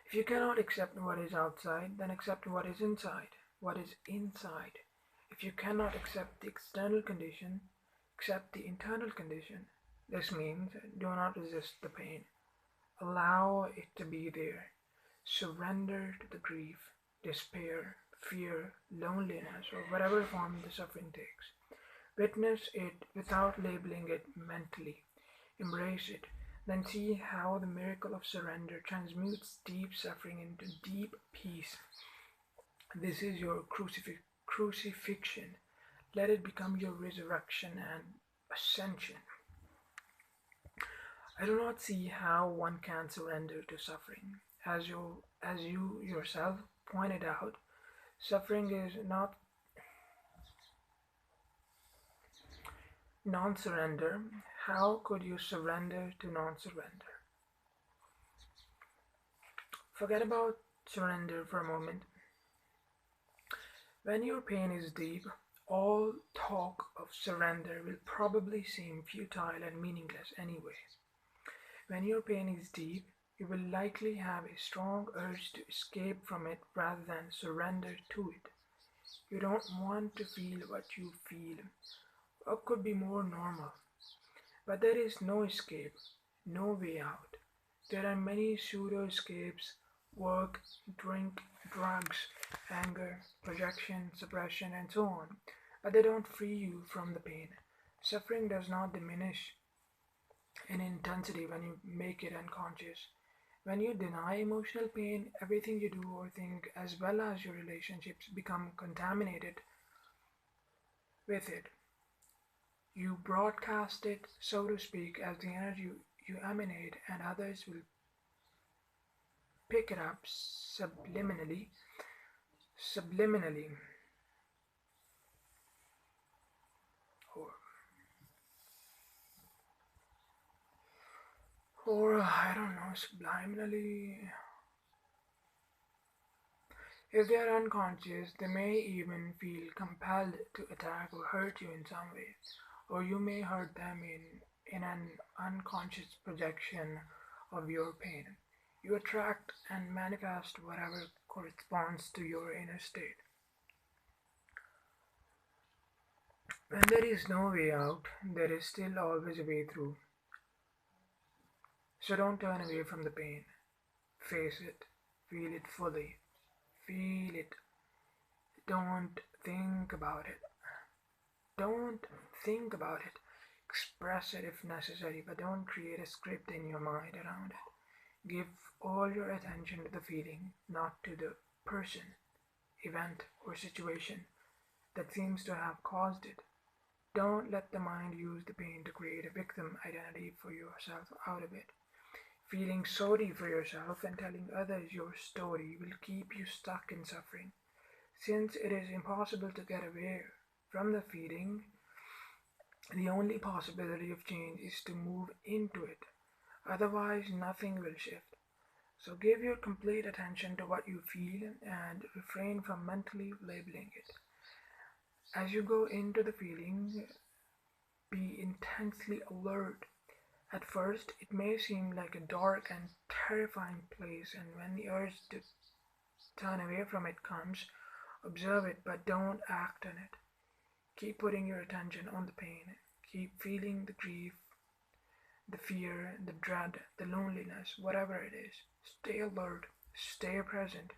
If you cannot accept what is outside, then accept what is inside. What is inside. If you cannot accept the external condition, accept the internal condition. This means do not resist the pain. Allow it to be there. Surrender to the grief, despair, fear, loneliness, or whatever form the suffering takes. Witness it without labeling it mentally. Embrace it. Then see how the miracle of surrender transmutes deep suffering into deep peace. This is your crucifixion. Let it become your resurrection and ascension. I do not see how one can surrender to suffering. As you yourself pointed out, suffering is not non-surrender. How could you surrender to non-surrender? Forget about surrender for a moment. When your pain is deep, all talk of surrender will probably seem futile and meaningless anyway. When your pain is deep, you will likely have a strong urge to escape from it rather than surrender to it. You don't want to feel what you feel. What could be more normal? But there is no escape, no way out. There are many pseudo escapes: work, drink, drugs, anger, projection, suppression, and so on. But they don't free you from the pain. Suffering does not diminish in intensity when you make it unconscious. When you deny emotional pain, everything you do or think, as well as your relationships, become contaminated with it. You broadcast it, so to speak, as the energy you emanate, and others will pick it up subliminally. Or I don't know, subliminally. If they are unconscious, they may even feel compelled to attack or hurt you in some way, or you may hurt them in an unconscious projection of your pain. You attract and manifest whatever corresponds to your inner state. When there is no way out, there is still always a way through. So don't turn away from the pain. Face it. Feel it fully. Feel it. Don't think about it. Don't think about it. Express it if necessary, but don't create a script in your mind around it. Give all your attention to the feeling, not to the person, event, or situation that seems to have caused it. Don't let the mind use the pain to create a victim identity for yourself out of it. Feeling sorry for yourself and telling others your story will keep you stuck in suffering. Since it is impossible to get away from the feeling, The only possibility of change is to move into it. Otherwise, nothing will shift. So give your complete attention to what you feel and refrain from mentally labeling it. As you go into the feeling, be intensely alert. At first, it may seem like a dark and terrifying place, and when the urge to turn away from it comes, observe it but don't act on it. Keep putting your attention on the pain. Keep feeling the grief, the fear, the dread, the loneliness, whatever it is. Stay alert, stay present,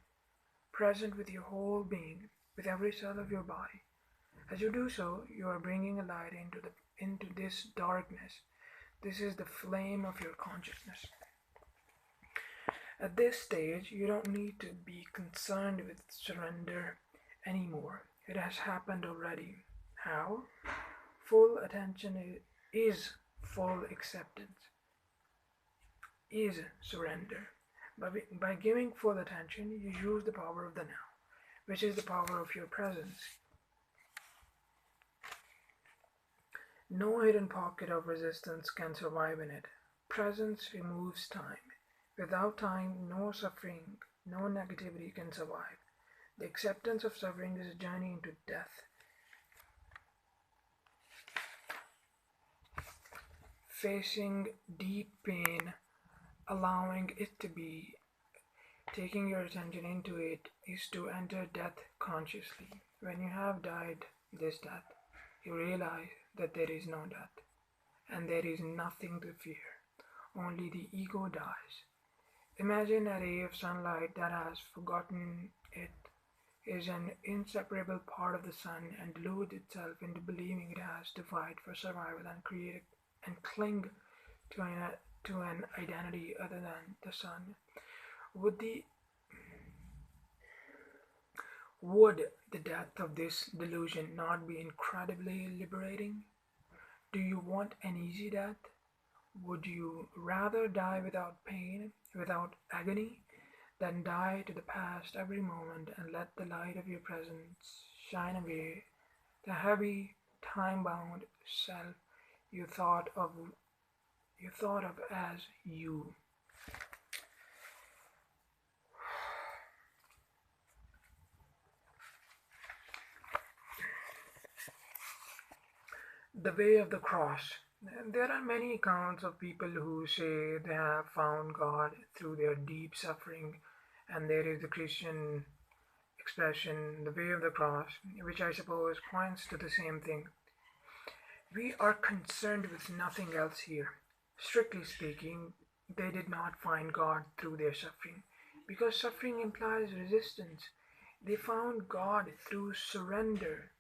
present with your whole being, with every cell of your body. As you do so, you are bringing a light into this darkness. This is the flame of your consciousness. At this stage, you don't need to be concerned with surrender anymore. It has happened already. How? Full attention is full acceptance, is surrender. By giving full attention, you use the power of the now, which is the power of your presence. No hidden pocket of resistance can survive in it. Presence removes time. Without time, no suffering, no negativity can survive. The acceptance of suffering is a journey into death. Facing deep pain, allowing it to be, taking your attention into it, is to enter death consciously. When you have died this death, you realize that there is no death, and there is nothing to fear. Only the ego dies. Imagine a ray of sunlight that has forgotten it is an inseparable part of the sun and deluded itself into believing it has to fight for survival and create and cling to an identity other than the sun. Would the death of this delusion not be incredibly liberating? Do you want an easy death? Would you rather die without pain, without agony, than die to the past every moment and let the light of your presence shine away the heavy, time-bound self you thought of as you? The way of the cross. There are many accounts of people who say they have found God through their deep suffering, and there is the Christian expression, the way of the cross, which I suppose points to the same thing. We are concerned with nothing else here. Strictly speaking, they did not find God through their suffering, because suffering implies resistance. They found God through surrender,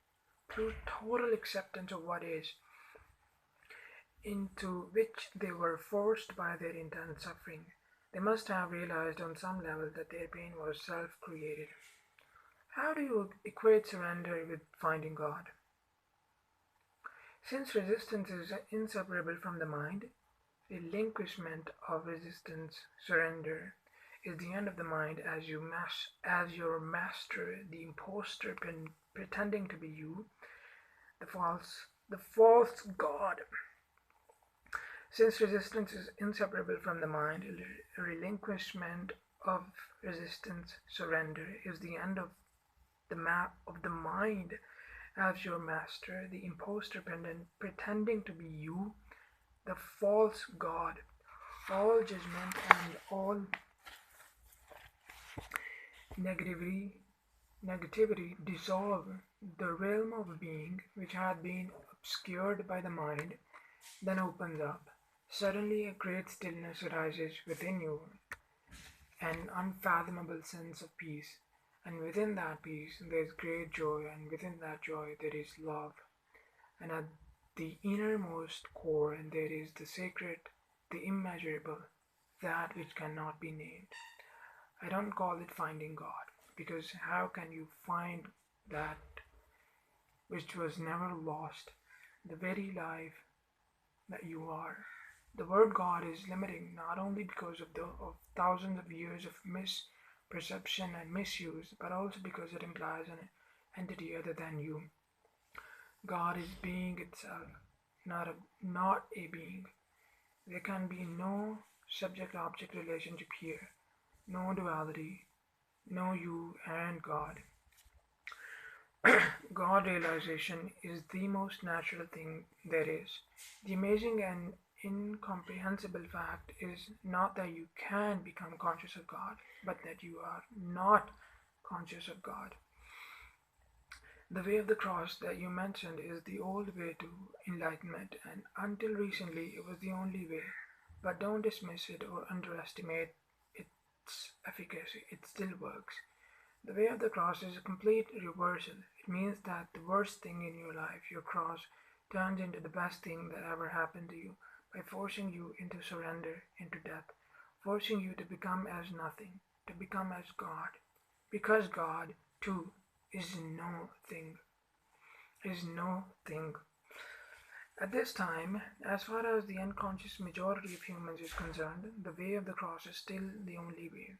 through total acceptance of what is, into which they were forced by their intense suffering. They must have realized on some level that their pain was self-created. How do you equate surrender with finding God? Since resistance is inseparable from the mind, relinquishment of resistance, surrender, is the end of the mind as your master, the imposter pretending to be you, the false God. Since resistance is inseparable from the mind, relinquishment of resistance, surrender, is the end of the map of the mind as your master, the imposter pretending to be you, the false God. All judgment and all negativity dissolve. The realm of being, which had been obscured by the mind, then opens up. Suddenly a great stillness arises within you, an unfathomable sense of peace. And within that peace there is great joy, and within that joy there is love. And at the innermost core there is the sacred, the immeasurable, that which cannot be named. I don't call it finding God, because how can you find that which was never lost, the very life that you are? The word God is limiting, not only because of thousands of years of misperception and misuse, but also because it implies an entity other than you. God is being itself. not a being. There can be no subject-object relationship here, no duality, no you and God. God realization is the most natural thing there is. The amazing and incomprehensible fact is not that you can become conscious of God, but that you are not conscious of God. The way of the cross that you mentioned is the old way to enlightenment, and until recently it was the only way. But don't dismiss it or underestimate its efficacy, it still works. The way of the cross is a complete reversal. It means that the worst thing in your life, your cross, turns into the best thing that ever happened to you by forcing you into surrender, into death, forcing you to become as nothing, to become as God. Because God, too, is no thing, is no thing. At this time, as far as the unconscious majority of humans is concerned, the way of the cross is still the only way.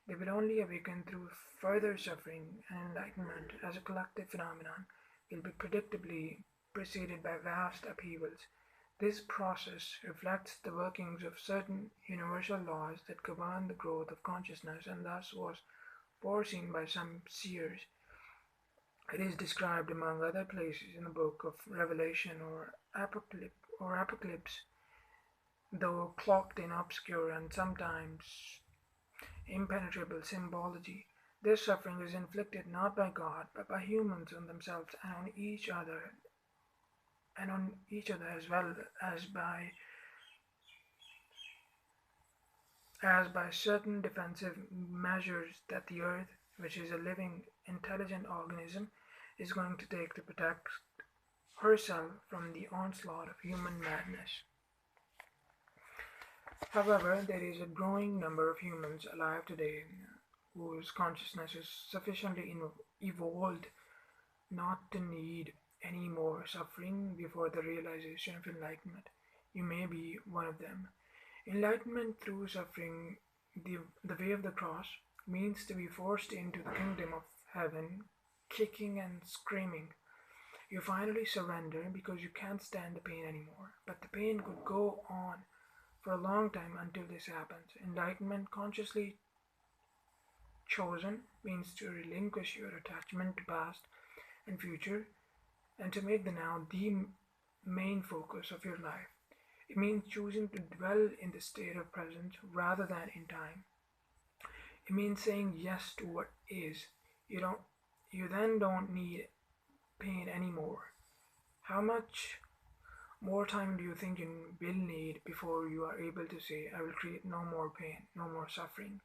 They will only awaken through further suffering, and enlightenment as a collective phenomenon will be predictably preceded by vast upheavals. This process reflects the workings of certain universal laws that govern the growth of consciousness and thus was foreseen by some seers. It is described among other places in the book of Revelation or Apocalypse, though cloaked in obscure and sometimes impenetrable symbology. This suffering is inflicted not by God, but by humans on themselves and on each other as well as by certain defensive measures that the earth, which is a living, intelligent organism, is going to take to protect herself from the onslaught of human madness. However, there is a growing number of humans alive today whose consciousness is sufficiently evolved not to need any more suffering before the realization of enlightenment. You may be one of them. Enlightenment through suffering, the way of the cross, means to be forced into the kingdom of heaven, kicking and screaming. You finally surrender because you can't stand the pain anymore. But the pain could go on for a long time until this happens. Enlightenment, consciously chosen, means to relinquish your attachment to past and future and to make the now the main focus of your life. It means choosing to dwell in the state of presence rather than in time. It means saying yes to what is. You then don't need pain anymore. How much more time do you think you will need before you are able to say, I will create no more pain, no more suffering?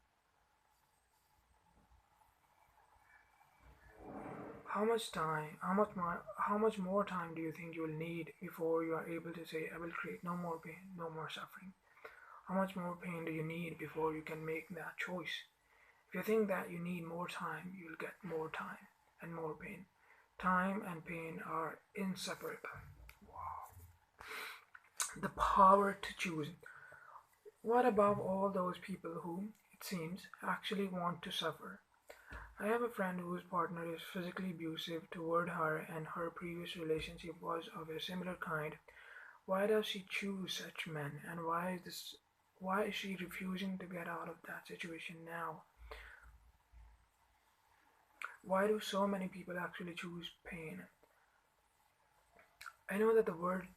How much more time do you think you will need before you are able to say, I will create no more pain, no more suffering? How much more pain do you need before you can make that choice? If you think that you need more time, you'll get more time and more pain. Time and pain are inseparable. The power to choose. What about all those people who, it seems, actually want to suffer? I have a friend whose partner is physically abusive toward her and her previous relationship was of a similar kind. Why does she choose such men and why is she refusing to get out of that situation now? Why do so many people actually choose pain? I know that the word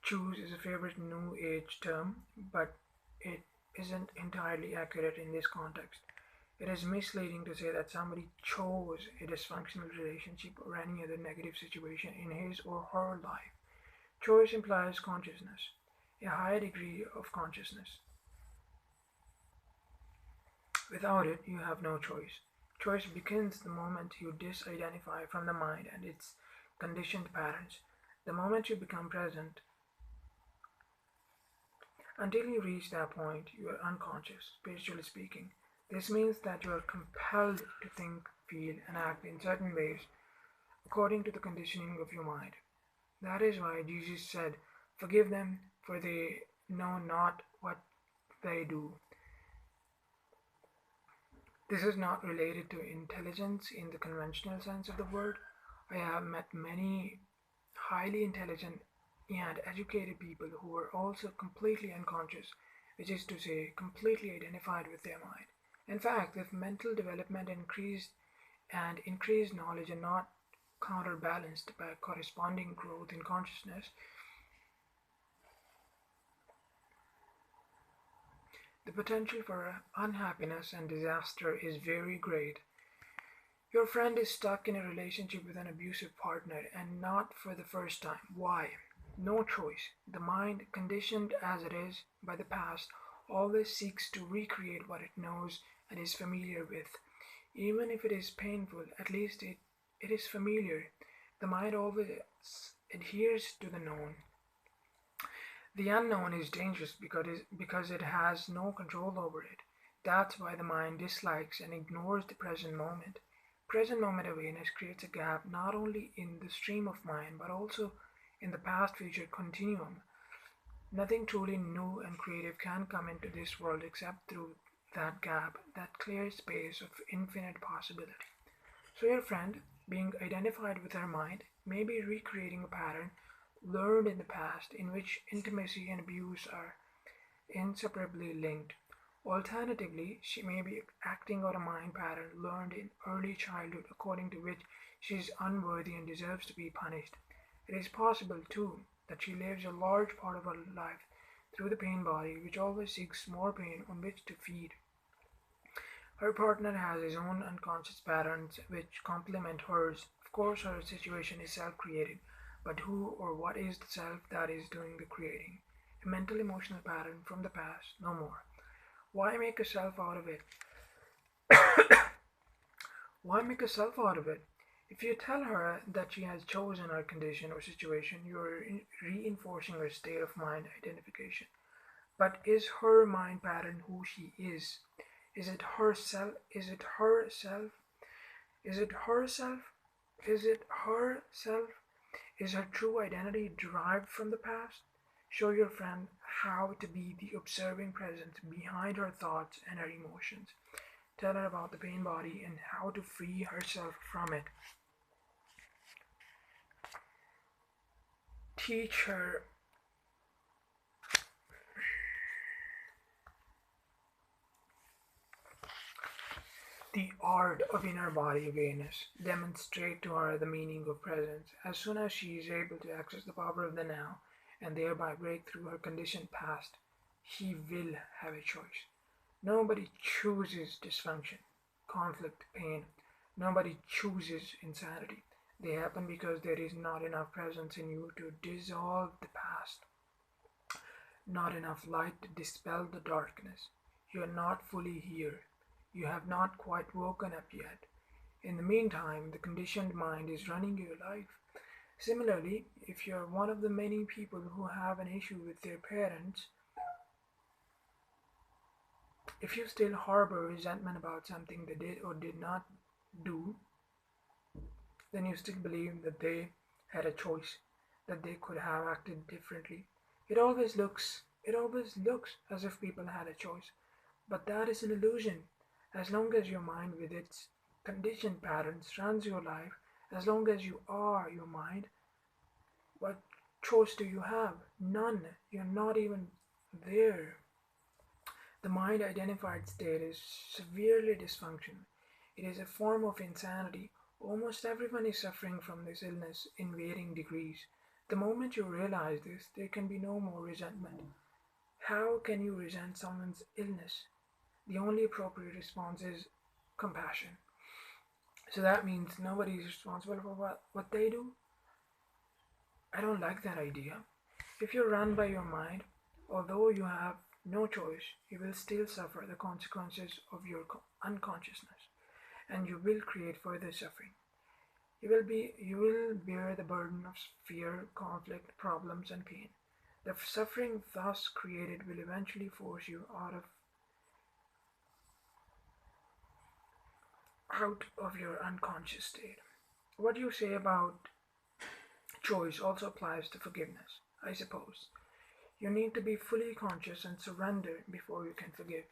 choose is a favorite new age term, but it isn't entirely accurate in this context. It is misleading to say that somebody chose a dysfunctional relationship or any other negative situation in his or her life. Choice implies consciousness, a high degree of consciousness. Without it, you have no choice. Choice begins the moment you disidentify from the mind and its conditioned patterns. The moment you become present, until you reach that point, you are unconscious, spiritually speaking. This means that you are compelled to think, feel, and act in certain ways according to the conditioning of your mind. That is why Jesus said, forgive them, for they know not what they do. This is not related to intelligence in the conventional sense of the word. I have met many highly intelligent and educated people who were also completely unconscious, which is to say, completely identified with their mind. In fact, if mental development increased knowledge are not counterbalanced by corresponding growth in consciousness, the potential for unhappiness and disaster is very great. Your friend is stuck in a relationship with an abusive partner and not for the first time. Why? No choice. The mind, conditioned as it is by the past, always seeks to recreate what it knows and is familiar with. Even if it is painful, at least it is familiar. The mind always adheres to the known. The unknown is dangerous because it has no control over it. That's why the mind dislikes and ignores the present moment. Present moment awareness creates a gap not only in the stream of mind but also in the past future continuum. Nothing truly new and creative can come into this world except through that gap, that clear space of infinite possibility. So, your friend, being identified with her mind, may be recreating a pattern learned in the past in which intimacy and abuse are inseparably linked. Alternatively, she may be acting out a mind pattern learned in early childhood according to which she is unworthy and deserves to be punished. It is possible, too, that she lives a large part of her life through the pain body, which always seeks more pain on which to feed. Her partner has his own unconscious patterns which complement hers. Of course, her situation is self created, but who or what is the self that is doing the creating? A mental emotional pattern from the past, no more. Why make a self out of it? Why make a self out of it? If you tell her that she has chosen her condition or situation, you are reinforcing her state of mind identification. But is her mind pattern who she is? Is it herself? Is it herself? Is it herself? Is it herself? Is her true identity derived from the past? Show your friend how to be the observing presence behind her thoughts and her emotions. Tell her about the pain body and how to free herself from it. Teach her the art of inner body awareness. Demonstrate to her the meaning of presence. As soon as she is able to access the power of the now and thereby break through her conditioned past, she will have a choice. Nobody chooses dysfunction, conflict, pain. Nobody chooses insanity. They happen because there is not enough presence in you to dissolve the past, not enough light to dispel the darkness. You are not fully here. You have not quite woken up yet. In the meantime, the conditioned mind is running your life. Similarly, if you are one of the many people who have an issue with their parents, if you still harbor resentment about something they did or did not do, then you still believe that they had a choice, that they could have acted differently. It always looks as if people had a choice, but that is an illusion. As long as your mind with its conditioned patterns runs your life, as long as you are your mind, what choice do you have? None. You're not even there. The mind identified state is severely dysfunctional. It is a form of insanity. Almost everyone is suffering from this illness in varying degrees. The moment you realize this, there can be no more resentment. How can you resent someone's illness? The only appropriate response is compassion. So that means nobody is responsible for what they do? I don't like that idea. If you're run by your mind, although you have no choice, you will still suffer the consequences of your unconsciousness, and you will create further suffering. You will bear the burden of fear, conflict, problems, and pain. The suffering thus created will eventually force you out of your unconscious state. What you say about choice also applies to forgiveness, I suppose. You need to be fully conscious and surrender before you can forgive.